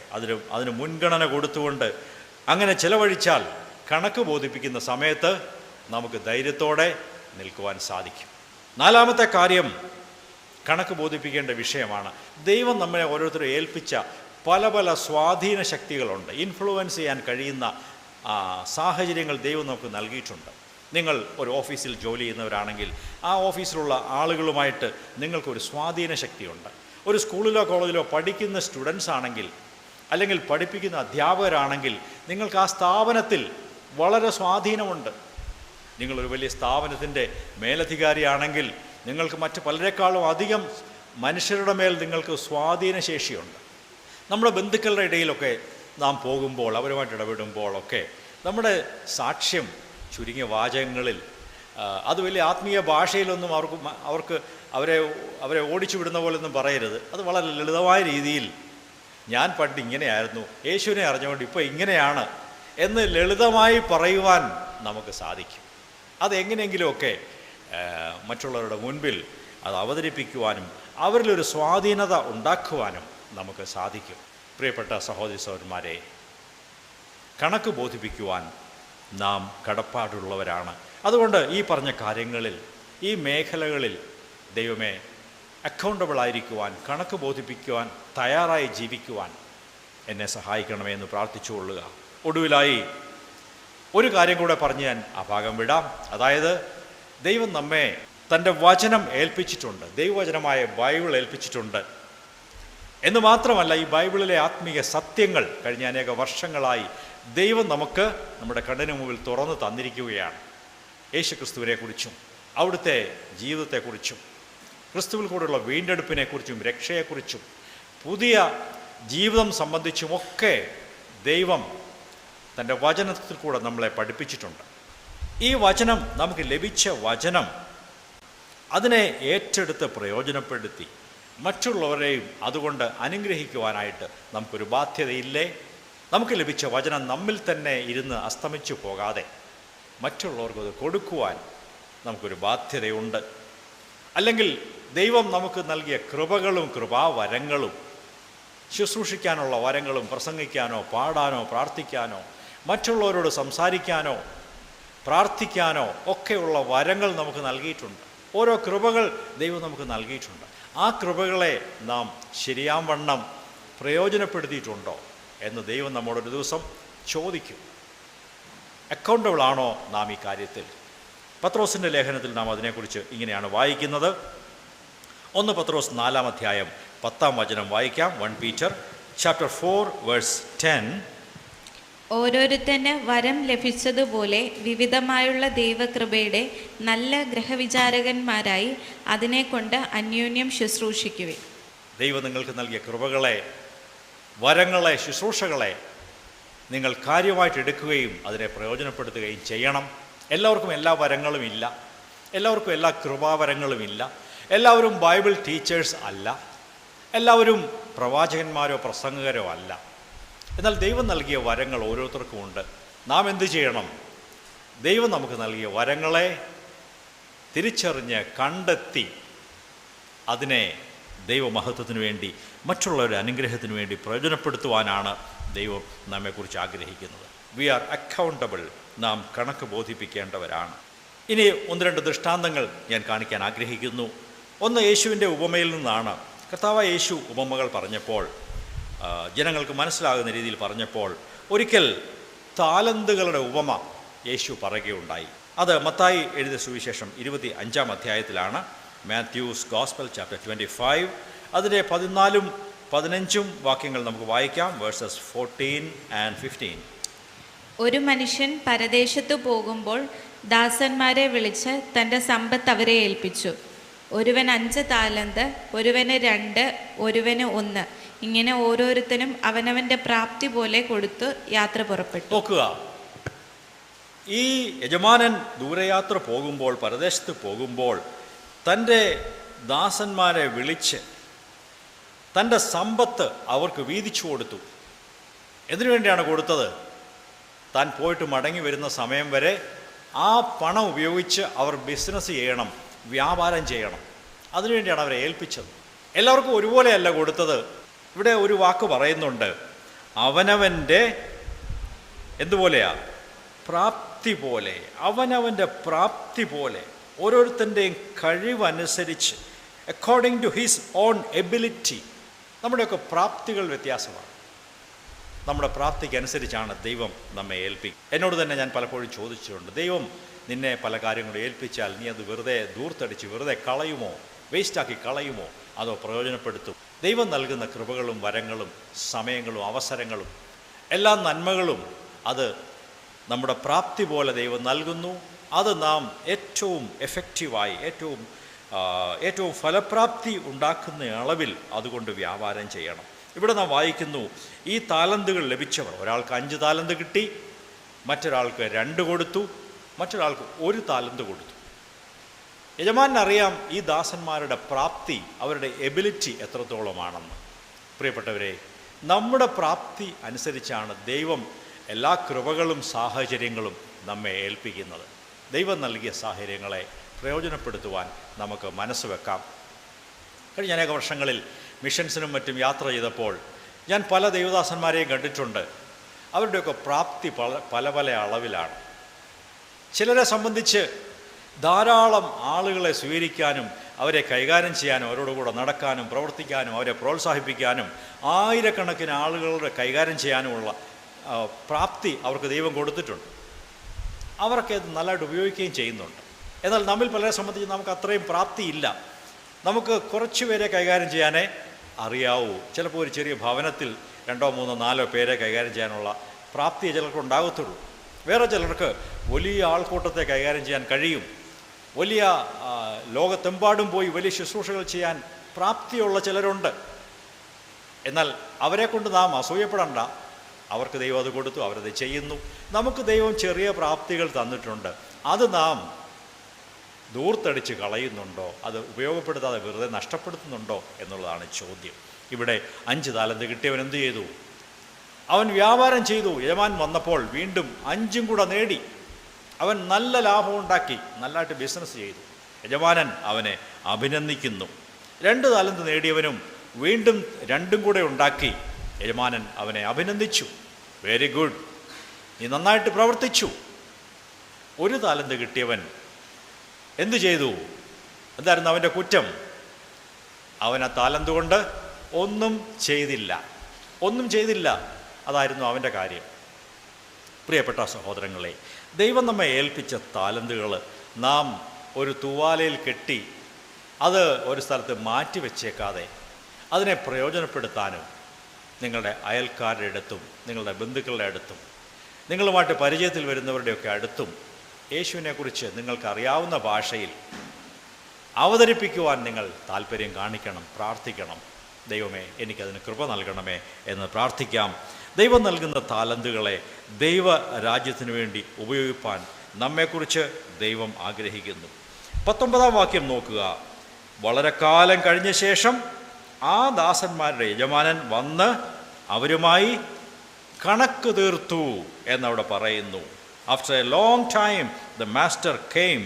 അതിന് മുൻഗണന കൊടുത്തുകൊണ്ട് അങ്ങനെ ചെലവഴിച്ചാൽ കണക്ക് ബോധിപ്പിക്കുന്ന സമയത്ത് നമുക്ക് ധൈര്യത്തോടെ നിൽക്കുവാൻ സാധിക്കും. നാലാമത്തെ കാര്യം കണക്ക് ബോധിപ്പിക്കേണ്ട വിഷയമാണ്. ദൈവം നമ്മളെ ഓരോരുത്തരും ഏൽപ്പിച്ച പല സ്വാധീന ശക്തികളുണ്ട്. ഇൻഫ്ലുവൻസ് ചെയ്യാൻ കഴിയുന്ന സാഹചര്യങ്ങൾ ദൈവം നമുക്ക് നൽകിയിട്ടുണ്ട്. നിങ്ങൾ ഒരു ഓഫീസിൽ ജോലി ചെയ്യുന്നവരാണെങ്കിൽ ആ ഓഫീസിലുള്ള ആളുകളുമായിട്ട് നിങ്ങൾക്കൊരു സ്വാധീന ശക്തിയുണ്ട്. ഒരു സ്കൂളിലോ കോളേജിലോ പഠിക്കുന്ന സ്റ്റുഡൻസ് ആണെങ്കിൽ, അല്ലെങ്കിൽ പഠിപ്പിക്കുന്ന അധ്യാപകരാണെങ്കിൽ നിങ്ങൾക്ക് ആ സ്ഥാപനത്തിൽ വളരെ സ്വാധീനമുണ്ട്. നിങ്ങളൊരു വലിയ സ്ഥാപനത്തിൻ്റെ മേലധികാരിയാണെങ്കിൽ നിങ്ങൾക്ക് മറ്റ് പലരെക്കാളും അധികം മനുഷ്യരുടെ മേൽ നിങ്ങൾക്ക് സ്വാധീനശേഷിയുണ്ട്. നമ്മുടെ ബന്ധുക്കളുടെ ഇടയിലൊക്കെ നാം പോകുമ്പോൾ, അവരുമായിട്ട് ഇടപെടുമ്പോഴൊക്കെ നമ്മുടെ സാക്ഷ്യം ചുരുങ്ങിയ വാചകങ്ങളിൽ, അത് വലിയ ആത്മീയ ഭാഷയിലൊന്നും അവർക്ക് അവരെ ഓടിച്ചു വിടുന്ന പോലൊന്നും പറയരുത്. അത് വളരെ ലളിതമായ രീതിയിൽ ഞാൻ പണ്ട് ഇങ്ങനെയായിരുന്നു, യേശുവിനെ അറിഞ്ഞുകൊണ്ട് ഇപ്പോൾ ഇങ്ങനെയാണ് എന്ന് ലളിതമായി പറയുവാൻ നമുക്ക് സാധിക്കും. അതെങ്ങനെയെങ്കിലുമൊക്കെ മറ്റുള്ളവരുടെ മുൻപിൽ അത് അവതരിപ്പിക്കുവാനും അവരിലൊരു സ്വാധീനത ഉണ്ടാക്കുവാനും നമുക്ക് സാധിക്കും. പ്രിയപ്പെട്ട സഹോദരി സഹോദരന്മാരെ, കണക്ക് ബോധിപ്പിക്കുവാൻ നാം കടപ്പാടുള്ളവരാണ്. അതുകൊണ്ട് ഈ പറഞ്ഞ കാര്യങ്ങളിൽ, ഈ മേഖലകളിൽ ദൈവമേ അക്കൗണ്ടബിളായിരിക്കുവാൻ, കണക്ക് ബോധിപ്പിക്കുവാൻ, തയ്യാറായി ജീവിക്കുവാൻ എന്നെ സഹായിക്കണമേ എന്ന് പ്രാർത്ഥിച്ചുകൊള്ളുക. ഒടുവിലായി ഒരു കാര്യം കൂടെ പറഞ്ഞ് ഞാൻ ആ ഭാഗം വിടാം. അതായത് ദൈവം നമ്മെ തൻ്റെ വചനം ഏൽപ്പിച്ചിട്ടുണ്ട്, ദൈവവചനമായ ബൈബിൾ ഏൽപ്പിച്ചിട്ടുണ്ട് എന്ന് മാത്രമല്ല, ഈ ബൈബിളിലെ ആത്മീയ സത്യങ്ങൾ കഴിഞ്ഞ അനേക വർഷങ്ങളായി ദൈവം നമുക്ക് നമ്മുടെ കണ്ണിന് മുമ്പിൽ തുറന്നു തന്നിരിക്കുകയാണ്. യേശുക്രിസ്തുവിനെക്കുറിച്ചും അവിടുത്തെ ജീവിതത്തെക്കുറിച്ചും ക്രിസ്തുവിൽ കൂടെയുള്ള വീണ്ടെടുപ്പിനെക്കുറിച്ചും രക്ഷയെക്കുറിച്ചും പുതിയ ജീവിതം സംബന്ധിച്ചുമൊക്കെ ദൈവം തൻ്റെ വചനത്തിൽ കൂടെ നമ്മളെ പഠിപ്പിച്ചിട്ടുണ്ട്. ഈ വചനം, നമുക്ക് ലഭിച്ച വചനം, അതിനെ ഏറ്റെടുത്ത് പ്രയോജനപ്പെടുത്തി മറ്റുള്ളവരെയും അതുകൊണ്ട് അനുഗ്രഹിക്കുവാനായിട്ട് നമുക്കൊരു ബാധ്യതയില്ലേ? നമുക്ക് ലഭിച്ച വചനം നമ്മിൽ തന്നെ ഇരുന്ന് അസ്തമിച്ചു പോകാതെ മറ്റുള്ളവർക്കത് കൊടുക്കുവാൻ നമുക്കൊരു ബാധ്യതയുണ്ട്. അല്ലെങ്കിൽ ദൈവം നമുക്ക് നൽകിയ കൃപകളും കൃപാവരങ്ങളും, ശുശ്രൂഷിക്കാനുള്ള വരങ്ങളും, പ്രസംഗിക്കാനോ പാടാനോ പ്രാർത്ഥിക്കാനോ മറ്റുള്ളവരോട് സംസാരിക്കാനോ പ്രാർത്ഥിക്കാനോ ഒക്കെയുള്ള വരങ്ങൾ നമുക്ക് നൽകിയിട്ടുണ്ട്. ഓരോ കൃപകൾ ദൈവം നമുക്ക് നൽകിയിട്ടുണ്ട്. ആ കൃപകളെ നാം ശരിയാവണ്ണം പ്രയോജനപ്പെടുത്തിയിട്ടുണ്ടോ എന്ന് ദൈവം നമ്മോടൊരു ദിവസം ചോദിക്കും. അക്കൗണ്ടബിൾ ആണോ നാം ഈ കാര്യത്തിൽ? പത്രോസിൻ്റെ ലേഖനത്തിൽ നാം അതിനെക്കുറിച്ച് ഇങ്ങനെയാണ് വായിക്കുന്നത്. 1 പത്രോസ് 4-ാം അധ്യായം 10-ാം വചനം വായിക്കാം. 1 Peter chapter 4 verse 10. ഓരോരുത്തന് വരം ലഭിച്ചതുപോലെ വിവിധമായുള്ള ദൈവകൃപയുടെ നല്ല ഗ്രഹവിചാരകന്മാരായി അതിനെക്കൊണ്ട് അന്യോന്യം ശുശ്രൂഷിക്കുവിൻ. ദൈവം നിങ്ങൾക്ക് നൽകിയ കൃപകളെ, വരങ്ങളെ, ശുശ്രൂഷകളെ നിങ്ങൾ കാര്യമായിട്ട് എടുക്കുകയും അതിനെ പ്രയോജനപ്പെടുത്തുകയും ചെയ്യണം. എല്ലാവർക്കും എല്ലാ വരങ്ങളും ഇല്ല, എല്ലാവർക്കും എല്ലാ കൃപാവരങ്ങളും ഇല്ല, എല്ലാവരും ബൈബിൾ ടീച്ചേഴ്സ് അല്ല, എല്ലാവരും പ്രവാചകന്മാരോ പ്രസംഗകരോ അല്ല. എന്നാൽ ദൈവം നൽകിയ വരങ്ങൾ ഓരോരുത്തർക്കും ഉണ്ട്. നാം എന്തു ചെയ്യണം? ദൈവം നമുക്ക് നൽകിയ വരങ്ങളെ തിരിച്ചറിഞ്ഞ് കണ്ടെത്തി അതിനെ ദൈവമഹത്വത്തിനു വേണ്ടി, മറ്റുള്ളവരുടെ അനുഗ്രഹത്തിനു വേണ്ടി പ്രയോജനപ്പെടുത്തുവാനാണ് ദൈവം നമ്മെക്കുറിച്ച് ആഗ്രഹിക്കുന്നത്. We are accountable. നാം കണക്ക് ബോധിപ്പിക്കേണ്ടവരാണ്. ഇനി 1-2 ദൃഷ്ടാന്തങ്ങൾ ഞാൻ കാണിക്കാൻ ആഗ്രഹിക്കുന്നു. ഒന്ന് യേശുവിൻ്റെ ഉപമയിൽ നിന്നാണ്. കർത്താവായ യേശു ഉപമകൾ പറഞ്ഞപ്പോൾ, ജനങ്ങൾക്ക് മനസ്സിലാകുന്ന രീതിയിൽ പറഞ്ഞപ്പോൾ, ഒരിക്കൽ താലന്തുകളുടെ ഉപമ യേശു പറയുകയുണ്ടായി. അത് മത്തായി എഴുതിയ സുവിശേഷം 25-ാം അധ്യായത്തിലാണ്. മാത്യൂസ് ഗോസ്പൽ ചാപ്റ്റർ 25, അതിൻ്റെ 14-ഉം 15-ഉം വാക്യങ്ങൾ നമുക്ക് വായിക്കാം. Versus 14 and 15. ഒരു മനുഷ്യൻ പരദേശത്തു പോകുമ്പോൾ ദാസന്മാരെ വിളിച്ച് തൻ്റെ സമ്പത്ത് അവരെ ഏൽപ്പിച്ചു. ഒരുവൻ 5 താലന്ത്, ഒരുവന് 2, ഒരുവന് 1, ഇങ്ങനെ ഓരോരുത്തരും അവനവൻ്റെ പ്രാപ്തി പോലെ കൊടുത്തു യാത്ര പുറപ്പെട്ടു. നോക്കുക, ഈ യജമാനൻ ദൂരയാത്ര പോകുമ്പോൾ, പരദേശത്ത് പോകുമ്പോൾ തൻ്റെ ദാസന്മാരെ വിളിച്ച് തൻ്റെ സമ്പത്ത് അവർക്ക് വീതിച്ചു കൊടുത്തു. എന്തിനു വേണ്ടിയാണ് കൊടുത്തത്? താൻ പോയിട്ട് മടങ്ങി വരുന്ന സമയം വരെ ആ പണം ഉപയോഗിച്ച് അവർ ബിസിനസ് ചെയ്യണം, വ്യാപാരം ചെയ്യണം. അതിനുവേണ്ടിയാണ് അവരെ ഏൽപ്പിച്ചത്. എല്ലാവർക്കും ഒരുപോലെയല്ല കൊടുത്തത്. ഇവിടെ ഒരു വാക്ക് പറയുന്നുണ്ട്, അവനവൻ്റെ എന്തുപോലെയാ? പ്രാപ്തി പോലെ. അവനവൻ്റെ പ്രാപ്തി പോലെ, ഓരോരുത്തൻ്റെയും കഴിവനുസരിച്ച്, according to his own ability. നമ്മുടെയൊക്കെ പ്രാപ്തികൾ വ്യത്യാസമാണ്. നമ്മുടെ പ്രാപ്തിക്കനുസരിച്ചാണ് ദൈവം നമ്മെ ഏൽപ്പിക്കുക. എന്നോട് തന്നെ ഞാൻ പലപ്പോഴും ചോദിച്ചിട്ടുണ്ട്, ദൈവം നിന്നെ പല കാര്യങ്ങളും ഏൽപ്പിച്ചാൽ നീ അത് വെറുതെ ദൂർത്തടിച്ച് വെറുതെ കളയുമോ, വേസ്റ്റാക്കി കളയുമോ, അതോ പ്രയോജനപ്പെടുത്തും? ദൈവം നൽകുന്ന കൃപകളും വരങ്ങളും സമയങ്ങളും അവസരങ്ങളും എല്ലാ നന്മകളും അത് നമ്മുടെ പ്രാപ്തി പോലെ ദൈവം നൽകുന്നു. അത് നാം ഏറ്റവും എഫക്റ്റീവായി ഏറ്റവും ഫലപ്രാപ്തി ഉണ്ടാക്കുന്ന അളവിൽ അതുകൊണ്ട് വ്യാപാരം ചെയ്യണം. ഇവിടെ നാം വായിക്കുന്നു, ഈ താലന്തുകൾ ലഭിച്ചവർ, ഒരാൾക്ക് 5 താലന്ത് കിട്ടി, മറ്റൊരാൾക്ക് 2 കൊടുത്തു, മറ്റൊരാൾക്ക് 1 താലന്ത് കൊടുത്തു. യജമാനറിയാം ഈ ദാസന്മാരുടെ പ്രാപ്തി, അവരുടെ എബിലിറ്റി എത്രത്തോളമാണെന്ന്. പ്രിയപ്പെട്ടവരെ, നമ്മുടെ പ്രാപ്തി അനുസരിച്ചാണ് ദൈവം എല്ലാ കൃപകളും സാഹചര്യങ്ങളും നമ്മെ ഏൽപ്പിക്കുന്നത്. ദൈവം നൽകിയ സാഹചര്യങ്ങളെ പ്രയോജനപ്പെടുത്തുവാൻ നമുക്ക് മനസ്സ് വെക്കാം. കഴിഞ്ഞ അനേക വർഷങ്ങളിൽ മിഷൻസിനും മറ്റും യാത്ര ചെയ്തപ്പോൾ ഞാൻ പല ദൈവദാസന്മാരെയും കണ്ടിട്ടുണ്ട്. അവരുടെയൊക്കെ പ്രാപ്തി പല പല അളവിലാണ്. ചിലരെ സംബന്ധിച്ച് ധാരാളം ആളുകളെ സ്വീകരിക്കാനും അവരെ കൈകാര്യം ചെയ്യാനും അവരോടുകൂടെ നടക്കാനും പ്രവർത്തിക്കാനും അവരെ പ്രോത്സാഹിപ്പിക്കാനും ആയിരക്കണക്കിന് ആളുകളുടെ കൈകാര്യം ചെയ്യാനുമുള്ള പ്രാപ്തി അവർക്ക് ദൈവം കൊടുത്തിട്ടുണ്ട്. അവരൊക്കെ അത് നല്ലതായിട്ട് ഉപയോഗിക്കുകയും ചെയ്യുന്നുണ്ട്. എന്നാൽ നമ്മിൽ പലരെ സംബന്ധിച്ച് നമുക്ക് അത്രയും പ്രാപ്തിയില്ല. നമുക്ക് കുറച്ച് പേരെ കൈകാര്യം ചെയ്യാനേ അറിയാവൂ. ചിലപ്പോൾ ഒരു ചെറിയ ഭവനത്തിൽ 2, 3, 4 പേരെ കൈകാര്യം ചെയ്യാനുള്ള പ്രാപ്തി ചിലർക്ക് ഉണ്ടാകത്തുള്ളൂ. വേറെ ചിലർക്ക് വലിയ ആൾക്കൂട്ടത്തെ കൈകാര്യം ചെയ്യാൻ കഴിയും. വലിയ ലോകത്തെമ്പാടും പോയി വലിയ ശുശ്രൂഷകൾ ചെയ്യാൻ പ്രാപ്തിയുള്ള ചിലരുണ്ട്. എന്നാൽ അവരെ കൊണ്ട് നാം അസൂയപ്പെടണ്ട. അവർക്ക് ദൈവം അത് കൊടുത്തു, അവരത് ചെയ്യുന്നു. നമുക്ക് ദൈവം ചെറിയ പ്രാപ്തികൾ തന്നിട്ടുണ്ട്. അത് നാം ദൂർത്തടിച്ച് കളയുന്നുണ്ടോ, അത് ഉപയോഗപ്പെടുത്താതെ വെറുതെ നഷ്ടപ്പെടുത്തുന്നുണ്ടോ എന്നുള്ളതാണ് ചോദ്യം. ഇവിടെ 5 താലന്ത് കിട്ടിയവൻ എന്ത് ചെയ്തു? അവൻ വ്യാപാരം ചെയ്തു. യജമാൻ വന്നപ്പോൾ വീണ്ടും 5 കൂടെ നേടി. അവൻ നല്ല ലാഭം ഉണ്ടാക്കി, നല്ലതായിട്ട് ബിസിനസ് ചെയ്തു. യജമാനൻ അവനെ അഭിനന്ദിക്കുന്നു. 2 താലന്ത് നേടിയവനും വീണ്ടും 2 കൂടെ ഉണ്ടാക്കി. യജമാനൻ അവനെ അഭിനന്ദിച്ചു. വെരി ഗുഡ്, നീ നന്നായിട്ട് പ്രവർത്തിച്ചു. 1 താലന്ത് കിട്ടിയവൻ എന്തു ചെയ്തു? എന്തായിരുന്നു അവൻ്റെ കുറ്റം? അവൻ ആ താലന്ത് കൊണ്ട് ഒന്നും ചെയ്തില്ല. അതായിരുന്നു അവൻ്റെ കാര്യം. പ്രിയപ്പെട്ട സഹോദരങ്ങളെ, ദൈവം നമ്മെ ഏൽപ്പിച്ച താലന്തുകൾ നാം ഒരു തൂവാലയിൽ കെട്ടി അത് ഒരു സ്ഥലത്ത് മാറ്റി വെച്ചേക്കാതെ അതിനെ പ്രയോജനപ്പെടുത്താനും നിങ്ങളുടെ അയൽക്കാരുടെ അടുത്തും നിങ്ങളുടെ ബന്ധുക്കളുടെ അടുത്തും നിങ്ങളുമായിട്ട് പരിചയത്തിൽ വരുന്നവരുടെയൊക്കെ അടുത്തും യേശുവിനെക്കുറിച്ച് നിങ്ങൾക്കറിയാവുന്ന ഭാഷയിൽ അവതരിപ്പിക്കുവാൻ നിങ്ങൾ താല്പര്യം കാണിക്കണം, പ്രാർത്ഥിക്കണം. ദൈവമേ, എനിക്കതിന് കൃപ നൽകണമേ എന്ന് പ്രാർത്ഥിക്കാം. ദൈവം നൽകുന്ന താലന്തുകളെ ദൈവ രാജ്യത്തിന് വേണ്ടി ഉപയോഗിപ്പാൻ നമ്മെക്കുറിച്ച് ദൈവം ആഗ്രഹിക്കുന്നു. 19-ാം വാക്യം നോക്കുക. വളരെ കാലം കഴിഞ്ഞ ശേഷം ആ ദാസന്മാരുടെ യജമാനൻ വന്ന് അവരുമായി കണക്ക് തീർത്തു എന്നവിടെ പറയുന്നു. After a long time the master came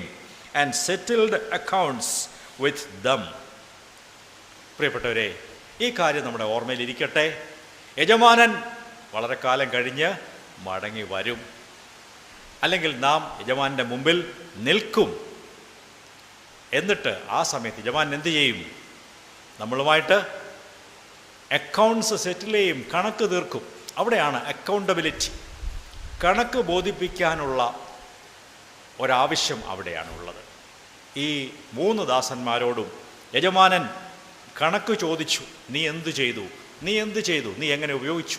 and settled accounts with them. പ്രിയപ്പെട്ടവരെ, ഈ കാര്യം നമ്മുടെ ഓർമ്മയിലിരിക്കട്ടെ. യജമാനൻ വളരെ കാലം കഴിഞ്ഞ് മടങ്ങി വരും. അല്ലെങ്കിൽ നാം യജമാനൻ്റെ മുമ്പിൽ നിൽക്കും. എന്നിട്ട് ആ സമയത്ത് യജമാനൻ എന്ത് ചെയ്യും? നമ്മളുമായിട്ട് അക്കൗണ്ട്സ് സെറ്റിൽ ചെയ്യും, കണക്ക് തീർക്കും. അവിടെയാണ് അക്കൗണ്ടബിലിറ്റി. കണക്ക് ബോധിപ്പിക്കാനുള്ള ഒരാവശ്യം അവിടെയാണുള്ളത്. ഈ 3 ദാസന്മാരോടും യജമാനൻ കണക്ക് ചോദിച്ചു. നീ എന്തു ചെയ്തു, നീ എങ്ങനെ ഉപയോഗിച്ചു?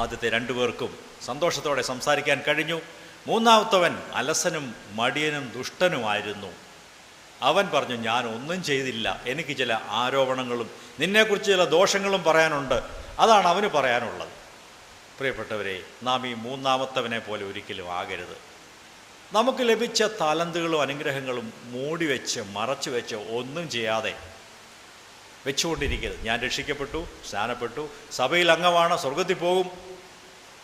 ആദ്യത്തെ 2 പേർക്കും സന്തോഷത്തോടെ സംസാരിക്കാൻ കഴിഞ്ഞു. 3-ാമത്തവൻ അലസനും മടിയനും ദുഷ്ടനുമായിരുന്നു. അവൻ പറഞ്ഞു, ഞാൻ ഒന്നും ചെയ്തില്ല, എനിക്ക് ചില ആരോപണങ്ങളും നിന്നെക്കുറിച്ച് ചില ദോഷങ്ങളും പറയാനുണ്ട്. അതാണ് അവന് പറയാനുള്ളത്. പ്രിയപ്പെട്ടവരെ, നാം ഈ 3-ാമത്തവനെ പോലെ ഒരിക്കലും ആകരുത്. നമുക്ക് ലഭിച്ച താലന്തുകളും അനുഗ്രഹങ്ങളും മൂടിവെച്ച് മറച്ചു വെച്ച് ഒന്നും ചെയ്യാതെ വെച്ചുകൊണ്ടിരിക്കരുത്. ഞാൻ രക്ഷിക്കപ്പെട്ടു, സ്നാനപ്പെട്ടു, സഭയിൽ അംഗമാണ്, സ്വർഗത്തിൽ പോകും.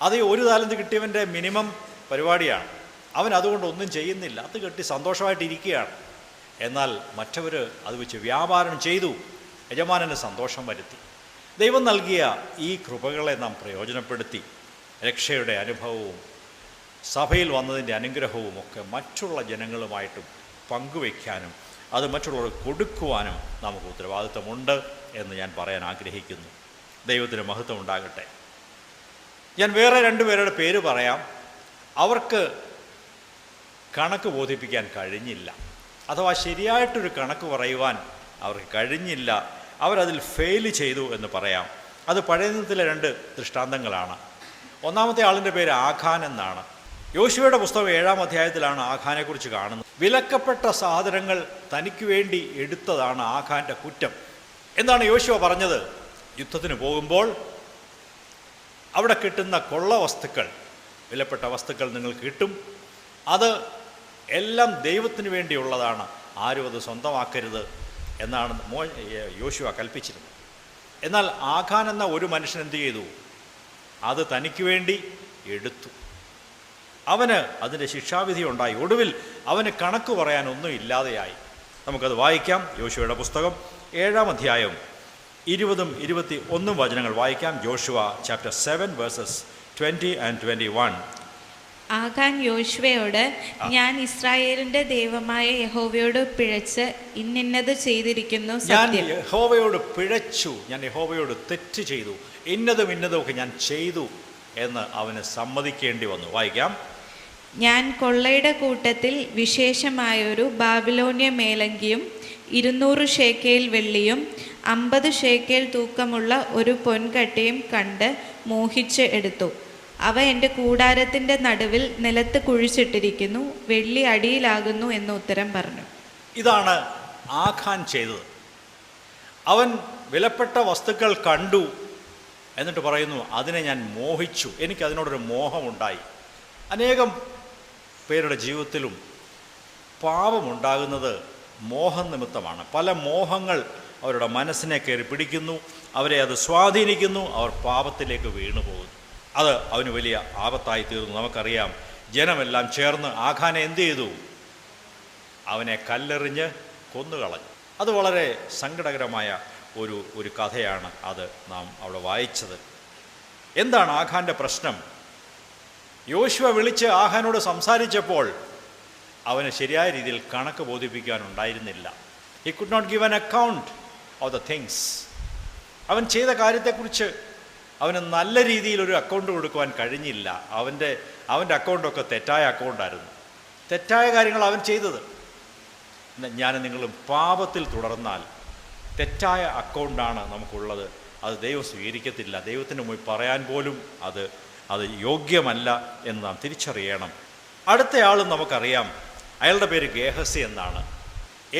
അത് 1 താലന്ത് കിട്ടിയവൻ്റെ മിനിമം പരിപാടിയാണ്. അവൻ അതുകൊണ്ട് ഒന്നും ചെയ്യുന്നില്ല, അത് കെട്ടി സന്തോഷമായിട്ടിരിക്കുകയാണ്. എന്നാൽ മറ്റവർ അത് വെച്ച് വ്യാപാരം ചെയ്തു, യജമാനന് സന്തോഷം വരുത്തി. ദൈവം നൽകിയ ഈ കൃപകളെ നാം പ്രയോജനപ്പെടുത്തി രക്ഷയുടെ അനുഭവവും സഭയിൽ വന്നതിൻ്റെ അനുഗ്രഹവും ഒക്കെ മറ്റുള്ള ജനങ്ങളുമായിട്ടും പങ്കുവയ്ക്കാനും അത് മറ്റുള്ളവർക്ക് കൊടുക്കുവാനും നമുക്ക് ഉത്തരവാദിത്വമുണ്ട് എന്ന് ഞാൻ പറയാൻ ആഗ്രഹിക്കുന്നു. ദൈവത്തിന് മഹത്വം ഉണ്ടാകട്ടെ. ഞാൻ വേറെ 2 പേരുടെ പേര് പറയാം. അവർക്ക് കണക്ക് ബോധിപ്പിക്കാൻ കഴിഞ്ഞില്ല. അഥവാ ശരിയായിട്ടൊരു കണക്ക് പറയുവാൻ അവർക്ക് കഴിഞ്ഞില്ല. അവരതിൽ ഫെയിൽ ചെയ്തു എന്ന് പറയാം. അത് പഴയ നിയമത്തിലെ 2 ദൃഷ്ടാന്തങ്ങളാണ്. ഒന്നാമത്തെ ആളിൻ്റെ പേര് ആഖാൻ എന്നാണ്. യോശുവയുടെ പുസ്തകം 7-ാം അധ്യായത്തിലാണ് ആഖാനെക്കുറിച്ച് കാണുന്നത്. വിലക്കപ്പെട്ട സാധനങ്ങൾ തനിക്ക് വേണ്ടി എടുത്തതാണ് ആഖാൻ്റെ കുറ്റം. എന്താണ് യോശുവ പറഞ്ഞത്? യുദ്ധത്തിന് പോകുമ്പോൾ അവിടെ കിട്ടുന്ന കൊള്ള വസ്തുക്കൾ, വിലപ്പെട്ട വസ്തുക്കൾ നിങ്ങൾക്ക് കിട്ടും, അത് എല്ലാം ദൈവത്തിന് വേണ്ടിയുള്ളതാണ്, ആരും അത് സ്വന്തമാക്കരുത് എന്നാണ് യോശുവ കൽപ്പിച്ചിരുന്നത്. എന്നാൽ ആഖാൻ എന്ന ഒരു മനുഷ്യൻ എന്ത് ചെയ്തു? അത് തനിക്ക് വേണ്ടി എടുത്തു. അവന് അതിൻ്റെ ശിക്ഷാവിധി ഉണ്ടായി. ഒടുവിൽ അവന് കണക്ക് പറയാനൊന്നും ഇല്ലാതെയായി. നമുക്കത് വായിക്കാം. യോശുവയുടെ പുസ്തകം 7-ാം അധ്യായം 20-21 വചനങ്ങൾ വായിക്കാം. Joshua chapter 7 versus 20 and 21. ആഖാൻ യോശുവയോട്, ഞാൻ ഇസ്രായേലിന്റെ ദൈവമായ യഹോവയോട് പിഴച്ച് ഇന്നത് ചെയ്തിരിക്കുന്നു, ഞാൻ സത്യം. യഹോവയോട് പിഴച്ചു, ഞാൻ യഹോവയോട് തെറ്റ് ചെയ്തു, ഇന്നതും ഒക്കെ ഞാൻ ചെയ്തു എന്ന് അവന് സമ്മതിക്കേണ്ടി വന്നു. വായിക്കാം. ഞാൻ കൊള്ളയുടെ കൂട്ടത്തിൽ വിശേഷമായൊരു ബാബിലോന്യ മേലങ്കിയും 200 ഷേക്കേൽ വെള്ളിയും 50 ഷേക്കേൽ തൂക്കമുള്ള ഒരു പൊൻകട്ടയും കണ്ട് മോഹിച്ച് എടുത്തു. അവ എൻ്റെ കൂടാരത്തിൻ്റെ നടുവിൽ നിലത്ത് കുഴിച്ചിട്ടിരിക്കുന്നു, വെള്ളി അടിയിലാകുന്നു എന്ന് ഉത്തരം പറഞ്ഞു. ഇതാണ് ആഖാൻ ചെയ്തത്. അവൻ വിലപ്പെട്ട വസ്തുക്കൾ കണ്ടു, എന്നിട്ട് പറയുന്നു, അതിനെ ഞാൻ മോഹിച്ചു, എനിക്കതിനോടൊരു മോഹമുണ്ടായി. അനേകം പേരുടെ ജീവിതത്തിലും പാപമുണ്ടാകുന്നത് മോഹം നിമിത്തമാണ്. പല മോഹങ്ങൾ അവരുടെ മനസ്സിനെ കയറി പിടിക്കുന്നു, അവരെ അത് സ്വാധീനിക്കുന്നു, അവർ പാപത്തിലേക്ക് വീണു പോകുന്നു. അത് അവന് വലിയ ആപത്തായി തീർന്നു. നമുക്കറിയാം, ജനമെല്ലാം ചേർന്ന് ആഖാനെ എന്ത് ചെയ്തു? അവനെ കല്ലെറിഞ്ഞ് കൊന്നുകളഞ്ഞു. അത് വളരെ സങ്കടകരമായ ഒരു കഥയാണ് അത് നാം അവിടെ വായിച്ചത്. എന്താണ് ആഖാൻ്റെ പ്രശ്നം? യോശുവ വിളിച്ച് ആഖാനോട് സംസാരിച്ചപ്പോൾ അവന് ശരിയായ രീതിയിൽ കണക്ക് ബോധിപ്പിക്കാനുണ്ടായിരുന്നില്ല. He could not give an account of the things. അവൻ ചെയ്ത കാര്യത്തെക്കുറിച്ച് അവന് നല്ല രീതിയിൽ ഒരു അക്കൗണ്ട് കൊടുക്കുവാൻ കഴിഞ്ഞില്ല. അവൻ്റെ അക്കൗണ്ടൊക്കെ തെറ്റായ അക്കൗണ്ടായിരുന്നു. തെറ്റായ കാര്യങ്ങൾ അവൻ ചെയ്തത്. ഞാൻ നിങ്ങളും പാപത്തിൽ തുടർന്നാൽ തെറ്റായ അക്കൗണ്ടാണ് നമുക്കുള്ളത്. അത് ദൈവം സ്വീകരിക്കത്തില്ല. ദൈവത്തിന് മുമ്പിൽ പറയാൻ പോലും അത് യോഗ്യമല്ല എന്ന് നാം തിരിച്ചറിയണം. അടുത്തയാളും നമുക്കറിയാം. അയാളുടെ പേര് ഗേഹസി എന്നാണ്.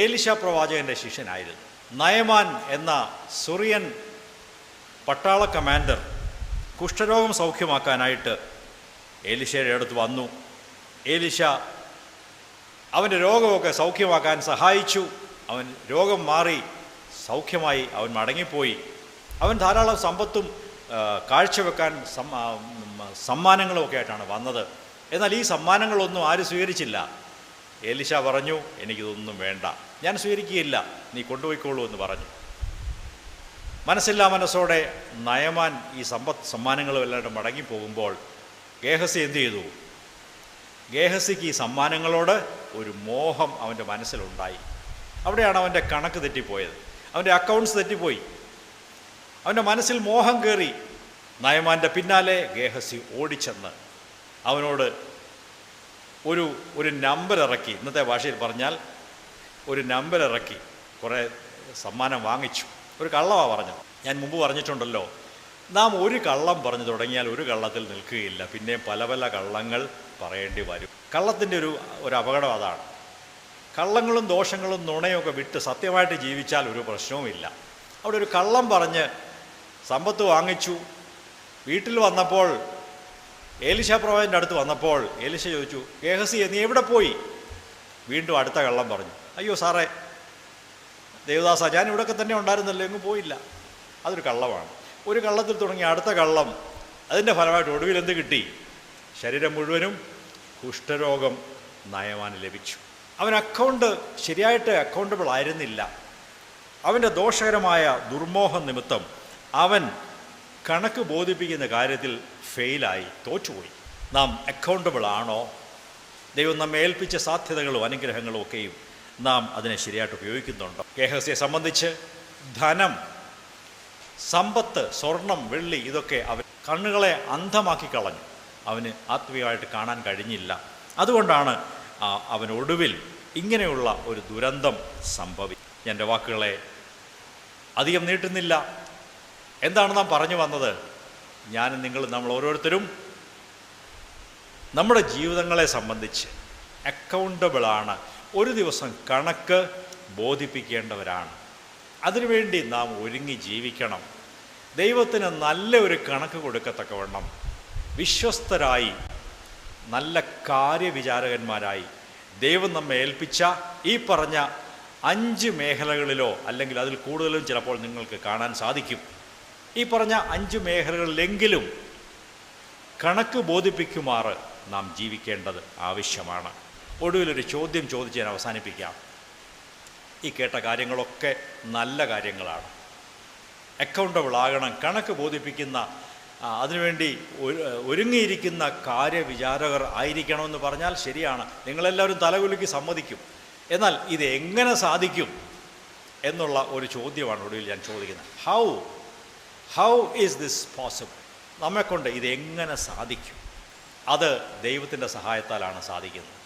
ഏലിശ പ്രവാചകൻ്റെ ശിഷ്യനായിരുന്നു. നയമാൻ എന്ന സുറിയൻ പട്ടാള കമാൻഡർ കുഷ്ഠരോഗം സൗഖ്യമാക്കാനായിട്ട് ഏലിശയുടെ അടുത്ത് വന്നു. ഏലിശ അവൻ്റെ രോഗമൊക്കെ സൗഖ്യമാക്കാൻ സഹായിച്ചു. അവൻ രോഗം മാറി സൗഖ്യമായി. അവൻ മടങ്ങിപ്പോയി. അവൻ ധാരാളം സമ്പത്തും കാഴ്ചവെക്കാൻ സമ്മാനങ്ങളുമൊക്കെ ആയിട്ടാണ് വന്നത്. എന്നാൽ ഈ സമ്മാനങ്ങളൊന്നും ആരും സ്വീകരിച്ചില്ല. ഏലിശ പറഞ്ഞു, എനിക്കിതൊന്നും വേണ്ട, ഞാൻ സ്വീകരിക്കുകയില്ല, നീ കൊണ്ടുപോയിക്കോളൂ എന്ന് പറഞ്ഞു. മനസ്സില്ലാ മനസ്സോടെ നയമാൻ ഈ സമ്മാനങ്ങളും എല്ലാം മടങ്ങിപ്പോകുമ്പോൾ ഗേഹസി എന്തു ചെയ്തു? ഗേഹസിക്ക് ഈ സമ്മാനങ്ങളോട് ഒരു മോഹം അവൻ്റെ മനസ്സിലുണ്ടായി. അവിടെയാണ് അവൻ്റെ കണക്ക് തെറ്റിപ്പോയത്. അവൻ്റെ അക്കൗണ്ട്സ് തെറ്റിപ്പോയി. അവൻ്റെ മനസ്സിൽ മോഹം കയറി. നയമാൻ്റെ പിന്നാലെ ഗേഹസി ഓടിച്ചെന്ന് അവനോട് ഒരു നമ്പർ ഇറക്കി. ഇന്നത്തെ ഭാഷയിൽ പറഞ്ഞാൽ ഒരു നമ്പർ ഇറക്കി കുറേ സമ്മാനം വാങ്ങിച്ചു. ഒരു കള്ളമാണ് പറഞ്ഞത്. ഞാൻ മുമ്പ് പറഞ്ഞിട്ടുണ്ടല്ലോ, നാം ഒരു കള്ളം പറഞ്ഞു തുടങ്ങിയാൽ ഒരു കള്ളത്തിൽ നിൽക്കുകയില്ല, പിന്നെ പല പല കള്ളങ്ങൾ പറയേണ്ടി വരും. കള്ളത്തിൻ്റെ ഒരു അപകടം അതാണ്. കള്ളങ്ങളും ദോഷങ്ങളും നുണയൊക്കെ വിട്ട് സത്യമായിട്ട് ജീവിച്ചാൽ ഒരു പ്രശ്നവുമില്ല. അവിടെ ഒരു കള്ളം പറഞ്ഞ് സമ്പത്ത് വാങ്ങിച്ചു. വീട്ടിൽ വന്നപ്പോൾ ഏലിശ പ്രവാചകൻ്റെ അടുത്ത് വന്നപ്പോൾ ഏലിശ ചോദിച്ചു, ഗേഹസി നീ എവിടെ പോയി? വീണ്ടും അടുത്ത കള്ളം പറഞ്ഞു. അയ്യോ സാറേ, ദേവദാസ, ഞാൻ ഇവിടെയൊക്കെ തന്നെ ഉണ്ടായിരുന്നല്ലോ, എങ്ങും പോയില്ല. അതൊരു കള്ളമാണ്. ഒരു കള്ളത്തിൽ തുടങ്ങി അടുത്ത കള്ളം. അതിൻ്റെ ഫലമായിട്ട് ഒടുവിൽ എന്ത് കിട്ടി? ശരീരം മുഴുവനും കുഷ്ഠരോഗം നയമാന് ലഭിച്ചു. അവൻ ശരിയായിട്ട് അക്കൗണ്ടബിൾ ആയിരുന്നില്ല. അവൻ്റെ ദോഷകരമായ ദുർമോഹം നിമിത്തം അവൻ കണക്ക് ബോധിപ്പിക്കുന്ന കാര്യത്തിൽ ഫെയിലായി, തോറ്റുപോയി. നാം അക്കൗണ്ടബിൾ ആണോ? ദൈവം നമ്മെ ഏൽപ്പിച്ച സാധ്യതകളും അനുഗ്രഹങ്ങളും ഒക്കെയും നാം അതിനെ ശരിയായിട്ട് ഉപയോഗിക്കുന്നുണ്ടോ? ഗേഹസിയെ സംബന്ധിച്ച് ധനം, സമ്പത്ത്, സ്വർണം, വെള്ളി ഇതൊക്കെ അവൻ കണ്ണുകളെ അന്ധമാക്കി കളഞ്ഞു. അവന് ആത്മീയമായിട്ട് കാണാൻ കഴിഞ്ഞില്ല. അതുകൊണ്ടാണ് അവനൊടുവിൽ ഇങ്ങനെയുള്ള ഒരു ദുരന്തം സംഭവിക്കും. എൻ്റെ വാക്കുകളെ അധികം നീട്ടുന്നില്ല. എന്താണ് നാം പറഞ്ഞു വന്നത്? ഞാനും നിങ്ങളും നമ്മൾ ഓരോരുത്തരും നമ്മുടെ ജീവിതങ്ങളെ സംബന്ധിച്ച് അക്കൗണ്ടബിളാണ്. ഒരു ദിവസം കണക്ക് ബോധിപ്പിക്കേണ്ടവരാണ്. അതിനുവേണ്ടി നാം ഒരുങ്ങി ജീവിക്കണം. ദൈവത്തിന് നല്ല ഒരു കണക്ക് കൊടുക്കത്തക്കവണ്ണം വിശ്വസ്തരായി, നല്ല കാര്യവിചാരകന്മാരായി ദൈവം നമ്മെ ഏൽപ്പിച്ച ഈ പറഞ്ഞ 5 മേഖലകളിലോ അല്ലെങ്കിൽ അതിൽ കൂടുതലും ചിലപ്പോൾ നിങ്ങൾക്ക് കാണാൻ സാധിക്കും. ഈ പറഞ്ഞ 5 മേഖലകളിലെങ്കിലും കണക്ക് ബോധിപ്പിക്കുമാറ് നാം ജീവിക്കേണ്ടത് ആവശ്യമാണ്. ഒടുവിലൊരു ചോദ്യം ചോദിച്ച് ഞാൻ അവസാനിപ്പിക്കാം. ഈ കേട്ട കാര്യങ്ങളൊക്കെ നല്ല കാര്യങ്ങളാണ്. അക്കൗണ്ടബിൾ ആകണം, കണക്ക് ബോധിപ്പിക്കുന്ന, അതിനുവേണ്ടി ഒരുങ്ങിയിരിക്കുന്ന കാര്യവിചാരകർ ആയിരിക്കണമെന്ന് പറഞ്ഞാൽ ശരിയാണ്. നിങ്ങളെല്ലാവരും തലകുലുക്കി സമ്മതിക്കും. എന്നാൽ ഇത് എങ്ങനെ സാധിക്കും എന്നുള്ള ഒരു ചോദ്യമാണ് ഒടുവിൽ ഞാൻ ചോദിക്കുന്നത്. How is this possible? നമ്മെക്കൊണ്ട് ഇത് എങ്ങനെ സാധിക്കും? അത് ദൈവത്തിൻ്റെ സഹായത്താലാണ് സാധിക്കുന്നത്.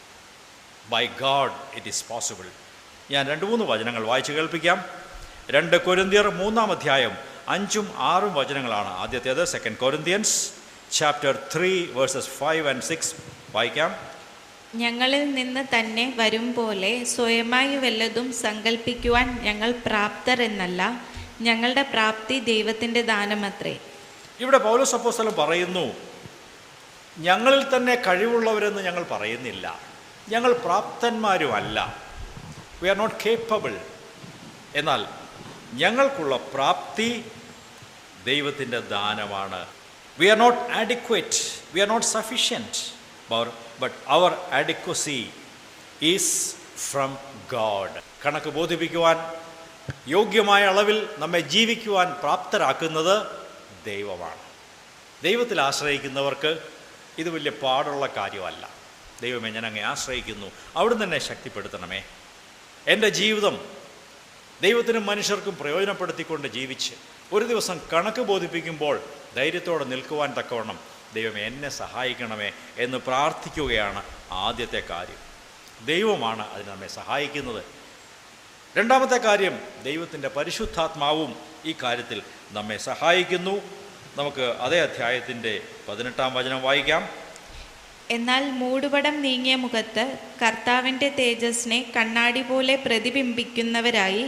By God it is possible. ഞാൻ 2-3 വചനങ്ങൾ വായിച്ച് കേൾപ്പിക്കാം. 2 കൊരിന്ത്യർ 3-ാം അധ്യായം 5-6 വചനങ്ങളാണ്. ആദ്യത്തേത് 2 Corinthians chapter 3 verses 5 and 6 വായിക്കാം. ഞങ്ങളിൽ നിന്ന് തന്നെ വരും പോലെ സ്വയമായി വല്ലതും സങ്കല്പിക്കുവാൻ ഞങ്ങൾ പ്രാപ്തരെന്നല്ല, ഞങ്ങളുടെ പ്രാപ്തി ദൈവത്തിൻ്റെ ദാനമത്രേ. ഇവിടെ പൗലോസ് അപ്പോസ്തലൻ പറയുന്നു, ഞങ്ങളിൽ തന്നെ കഴിവുള്ളവരെന്ന് ഞങ്ങൾ പറയുന്നില്ല, ഞങ്ങൾ പ്രാപ്തന്മാരുമല്ല, വി ആർ നോട്ട് കേപ്പബിൾ. എന്നാൽ ഞങ്ങൾക്കുള്ള പ്രാപ്തി ദൈവത്തിൻ്റെ ദാനമാണ്. We are not adequate, we are not sufficient, but our adequacy is from God. കണക്ക് ബോധിപ്പിക്കുവാൻ യോഗ്യമായ അളവിൽ നമ്മെ ജീവിക്കുവാൻ പ്രാപ്തരാക്കുന്നത് ദൈവമാണ്. ദൈവത്തിൽ ആശ്രയിക്കുന്നവർക്ക് ഇത് വലിയ പാടുള്ള കാര്യമല്ല. ദൈവമേ, ഞാൻ അങ്ങേ ആശ്രയിക്കുന്നു, അവിടുന്ന് തന്നെ ശക്തിപ്പെടുത്തണമേ. എൻ്റെ ജീവിതം ദൈവത്തിനും മനുഷ്യർക്കും പ്രയോജനപ്പെടുത്തിക്കൊണ്ട് ജീവിച്ച് ഒരു ദിവസം കണക്ക് ബോധിപ്പിക്കുമ്പോൾ ധൈര്യത്തോടെ നിൽക്കുവാൻ തക്കവണ്ണം ദൈവമേ എന്നെ സഹായിക്കണമേ എന്ന് പ്രാർത്ഥിക്കുകയാണ് ആദ്യത്തെ കാര്യം. ദൈവമാണ് അതിന് നമ്മെ സഹായിക്കുന്നത്. രണ്ടാമത്തെ കാര്യം, ദൈവത്തിൻ്റെ പരിശുദ്ധാത്മാവും ഈ കാര്യത്തിൽ നമ്മെ സഹായിക്കുന്നു. നമുക്ക് അതേ അധ്യായത്തിൻ്റെ 18-ാം വചനം വായിക്കാം. എന്നാൽ മൂടുപടം നീങ്ങിയ മുഖത്ത് കർത്താവിൻ്റെ തേജസ്സിനെ കണ്ണാടി പോലെ പ്രതിബിംബിക്കുന്നവരായി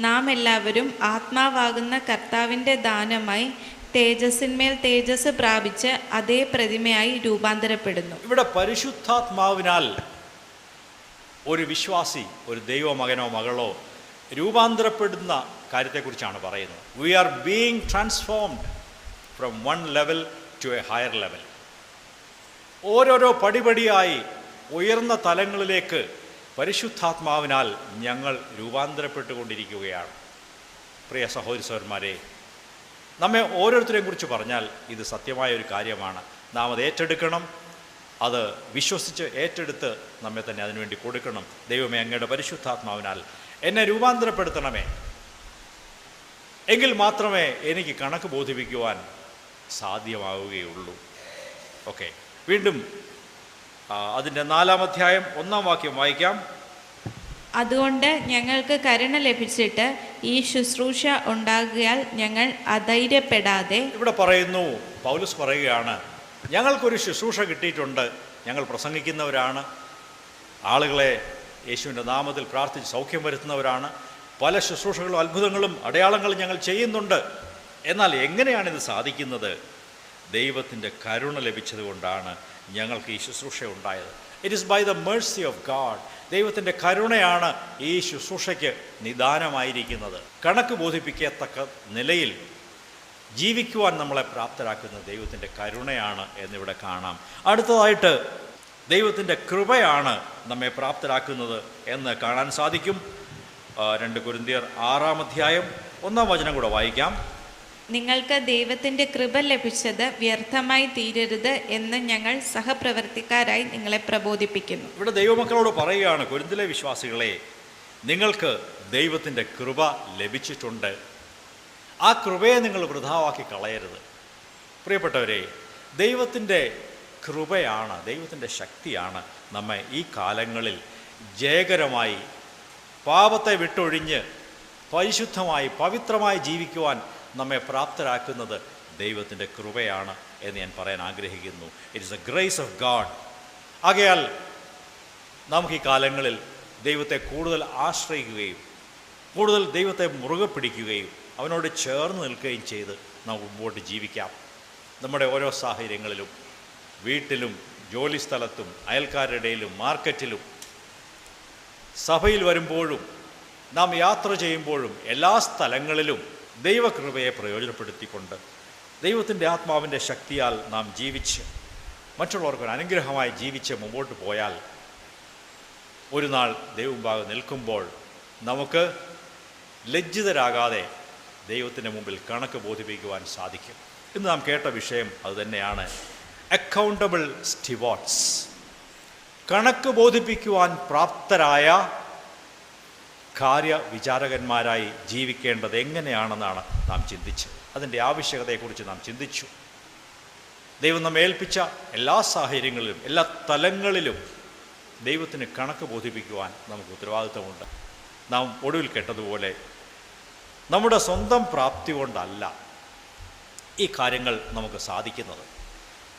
നാം എല്ലാവരും ആത്മാവാകുന്ന കർത്താവിൻ്റെ ദാനമായി തേജസ്സിന്മേൽ തേജസ് പ്രാപിച്ച് അതേ പ്രതിമയായി രൂപാന്തരപ്പെടുന്നു. ഇവിടെ പരിശുദ്ധാത്മാവിനാൽ ഒരു വിശ്വാസി, ഒരു ദൈവമകനോ മകളോ രൂപാന്തരപ്പെടുന്ന കാര്യത്തെക്കുറിച്ചാണ് പറയുന്നത്. We are being transformed from one level to a higher level. ഓരോരോ പടിപടിയായി ഉയർന്ന തലങ്ങളിലേക്ക് പരിശുദ്ധാത്മാവിനാൽ ഞങ്ങൾ രൂപാന്തരപ്പെട്ടുകൊണ്ടിരിക്കുകയാണ്. പ്രിയ സഹോദരി സഹോദരന്മാരെ, നമ്മെ ഓരോരുത്തരെയും കുറിച്ച് പറഞ്ഞാൽ ഇത് സത്യമായ ഒരു കാര്യമാണ്. നാം അത് ഏറ്റെടുക്കണം, അത് വിശ്വസിച്ച് ഏറ്റെടുത്ത് നമ്മെ തന്നെ അതിനുവേണ്ടി കൊടുക്കണം. ദൈവമേ, അങ്ങയുടെ പരിശുദ്ധാത്മാവിനാൽ എന്നെ രൂപാന്തരപ്പെടുത്തണമേ, എങ്കിൽ മാത്രമേ എനിക്ക് കണക്ക് ബോധിപ്പിക്കുവാൻ സാധ്യമാവുകയുള്ളൂ. ഓക്കെ, വീണ്ടും അതിൻ്റെ 4-ാം അധ്യായം 1-ാം വാക്യം വായിക്കാം. അതുകൊണ്ട് ഞങ്ങൾക്ക് കരുണ ലഭിച്ചിട്ട് ഈ ശുശ്രൂഷ ഉണ്ടാകിയാൽ ഞങ്ങൾ അധൈര്യപ്പെടാതെ. ഇവിടെ പറയുന്നു, പൗലോസ് പറയുകയാണ്, ഞങ്ങൾക്കൊരു ശുശ്രൂഷ കിട്ടിയിട്ടുണ്ട്, ഞങ്ങൾ പ്രസംഗിക്കുന്നവരാണ്, ആളുകളെ യേശുവിൻ്റെ നാമത്തിൽ പ്രാർത്ഥിച്ച് സൗഖ്യം വരുത്തുന്നവരാണ്, പല ശുശ്രൂഷകളും അത്ഭുതങ്ങളും അടയാളങ്ങളും ഞങ്ങൾ ചെയ്യുന്നുണ്ട്. എന്നാൽ എങ്ങനെയാണിത് സാധിക്കുന്നത്? ദൈവത്തിൻ്റെ കരുണ ലഭിച്ചതുകൊണ്ടാണ് ഞങ്ങൾക്ക് ഈ ശുശ്രൂഷ ഉണ്ടായത്. It is by the mercy of God. ദൈവത്തിൻ്റെ കരുണയാണ് ഈ ശുശ്രൂഷയ്ക്ക് നിദാനമായിരിക്കുന്നത്. കണക്ക് ബോധിപ്പിക്കത്തക്ക നിലയിൽ ജീവിക്കുവാൻ നമ്മളെ പ്രാപ്തരാക്കുന്ന ദൈവത്തിൻ്റെ കരുണയാണ് എന്നിവിടെ കാണാം. അടുത്തതായിട്ട് ദൈവത്തിൻ്റെ കൃപയാണ് നമ്മെ പ്രാപ്തരാക്കുന്നത് എന്ന് കാണാൻ സാധിക്കും. 2 കൊരിന്ത്യർ 6-ാം അധ്യായം 1-ാം വചനം കൂടെ വായിക്കാം. നിങ്ങൾക്ക് ദൈവത്തിൻ്റെ കൃപ ലഭിച്ചത് വ്യർത്ഥമായി തീരരുത് എന്ന് ഞങ്ങൾ സഹപ്രവർത്തിക്കാരായി നിങ്ങളെ പ്രബോധിപ്പിക്കുന്നു. ഇവിടെ ദൈവമക്കളോട് പറയുകയാണ്, കൊരിന്തിലെ വിശ്വാസികളെ, നിങ്ങൾക്ക് ദൈവത്തിൻ്റെ കൃപ ലഭിച്ചിട്ടുണ്ട്. ആ കൃപയെ നിങ്ങൾ വൃഥാവാക്കി കളയരുത്. പ്രിയപ്പെട്ടവരെ, ദൈവത്തിൻ്റെ കൃപയാണ്, ദൈവത്തിൻ്റെ ശക്തിയാണ് നമ്മെ ഈ കാലങ്ങളിൽ ജയകരമായി പാപത്തെ വിട്ടൊഴിഞ്ഞ് പരിശുദ്ധമായി പവിത്രമായി ജീവിക്കുവാൻ നമ്മെ പ്രാപ്തരാക്കുന്നത് ദൈവത്തിൻ്റെ കൃപയാണ് എന്ന് ഞാൻ പറയാൻ ആഗ്രഹിക്കുന്നു. It is the grace of God. ആകയാൽ നമുക്ക് ഈ കാലങ്ങളിൽ ദൈവത്തെ കൂടുതൽ ആശ്രയിക്കുകയും കൂടുതൽ ദൈവത്തെ മുറുകെ പിടിക്കുകയും അവനോട് ചേർന്ന് നിൽക്കുകയും ചെയ്ത് നമുക്ക് മുമ്പോട്ട് ജീവിക്കാം. നമ്മുടെ ഓരോ സാഹചര്യങ്ങളിലും, വീട്ടിലും, ജോലിസ്ഥലത്തും, അയൽക്കാരുടെ ഇടയിലും, മാർക്കറ്റിലും, സഭയിൽ വരുമ്പോഴും, നാം യാത്ര ചെയ്യുമ്പോഴും, എല്ലാ സ്ഥലങ്ങളിലും ദൈവകൃപയെ പ്രയോജനപ്പെടുത്തിക്കൊണ്ട് ദൈവത്തിൻ്റെ ആത്മാവിൻ്റെ ശക്തിയാൽ നാം ജീവിച്ച് മറ്റുള്ളവർക്കൊരു അനുഗ്രഹമായി ജീവിച്ച് മുമ്പോട്ട് പോയാൽ ഒരു നാൾ ദൈവമുമ്പാകെ നിൽക്കുമ്പോൾ നമുക്ക് ലജ്ജിതരാകാതെ ദൈവത്തിൻ്റെ മുമ്പിൽ കണക്ക് ബോധിപ്പിക്കുവാൻ സാധിക്കും. ഇന്ന് നാം കേട്ട വിഷയം അതുതന്നെയാണ്, അക്കൗണ്ടബിൾ സ്റ്റിവാർഡ്സ്. കണക്ക് ബോധിപ്പിക്കുവാൻ പ്രാപ്തരായ കാര്യവിചാരകന്മാരായി ജീവിക്കേണ്ടത് എങ്ങനെയാണെന്നാണ് നാം ചിന്തിച്ചത്. അതിൻ്റെ ആവശ്യകതയെക്കുറിച്ച് നാം ചിന്തിച്ചു. ദൈവം നമ്മെ ഏൽപ്പിച്ച എല്ലാ സാഹചര്യങ്ങളിലും, എല്ലാ തലങ്ങളിലും ദൈവത്തിന് കണക്ക് ബോധിപ്പിക്കുവാൻ നമുക്ക് ഉത്തരവാദിത്വമുണ്ട്. നാം ഒടുവിൽ കേട്ടതുപോലെ നമ്മുടെ സ്വന്തം പ്രാപ്തി കൊണ്ടല്ല ഈ കാര്യങ്ങൾ നമുക്ക് സാധിക്കുന്നത്.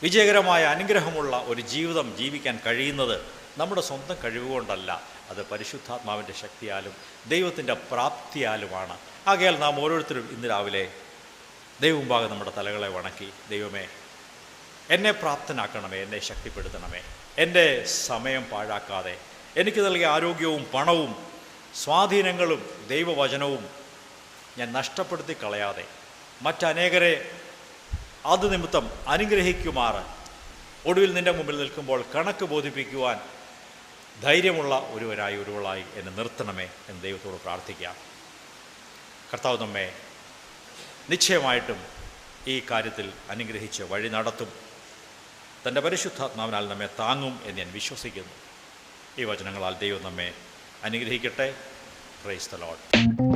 വിജയകരമായ അനുഗ്രഹമുള്ള ഒരു ജീവിതം ജീവിക്കാൻ കഴിയുന്നത് നമ്മുടെ സ്വന്തം കഴിവുകൊണ്ടല്ല, അത് പരിശുദ്ധാത്മാവിൻ്റെ ശക്തിയാലും ദൈവത്തിൻ്റെ പ്രാപ്തിയാലുമാണ്. ആകയാൽ നാം ഓരോരുത്തരും ഇന്ന് രാവിലെ ദൈവമുമ്പാകെ നമ്മുടെ തലകളെ വണക്കി, ദൈവമേ എന്നെ പ്രാപ്തനാക്കണമേ, എന്നെ ശക്തിപ്പെടുത്തണമേ, എൻ്റെ സമയം പാഴാക്കാതെ എനിക്ക് നൽകിയ ആരോഗ്യവും പണവും സ്വാധീനങ്ങളും ദൈവവചനവും ഞാൻ നഷ്ടപ്പെടുത്തി കളയാതെ മറ്റനേകരെ അത് നിമിത്തം അനുഗ്രഹിക്കുമാറ് ഒടുവിൽ നിൻ്റെ മുമ്പിൽ നിൽക്കുമ്പോൾ കണക്ക് ബോധിപ്പിക്കുവാൻ ധൈര്യമുള്ള ഒരുവളായി എന്നെ നിർത്തണമേ എന്ന് ദൈവത്തോട് പ്രാർത്ഥിക്കാം. കർത്താവ് നമ്മെ നിശ്ചയമായിട്ടും ഈ കാര്യത്തിൽ അനുഗ്രഹിച്ച് വഴി നടത്തും. തൻ്റെ പരിശുദ്ധാത്മാവിനാൽ നമ്മെ താങ്ങും എന്ന് ഞാൻ വിശ്വസിക്കുന്നു. ഈ വചനങ്ങളാൽ ദൈവം നമ്മെ അനുഗ്രഹിക്കട്ടെ. Praise the Lord.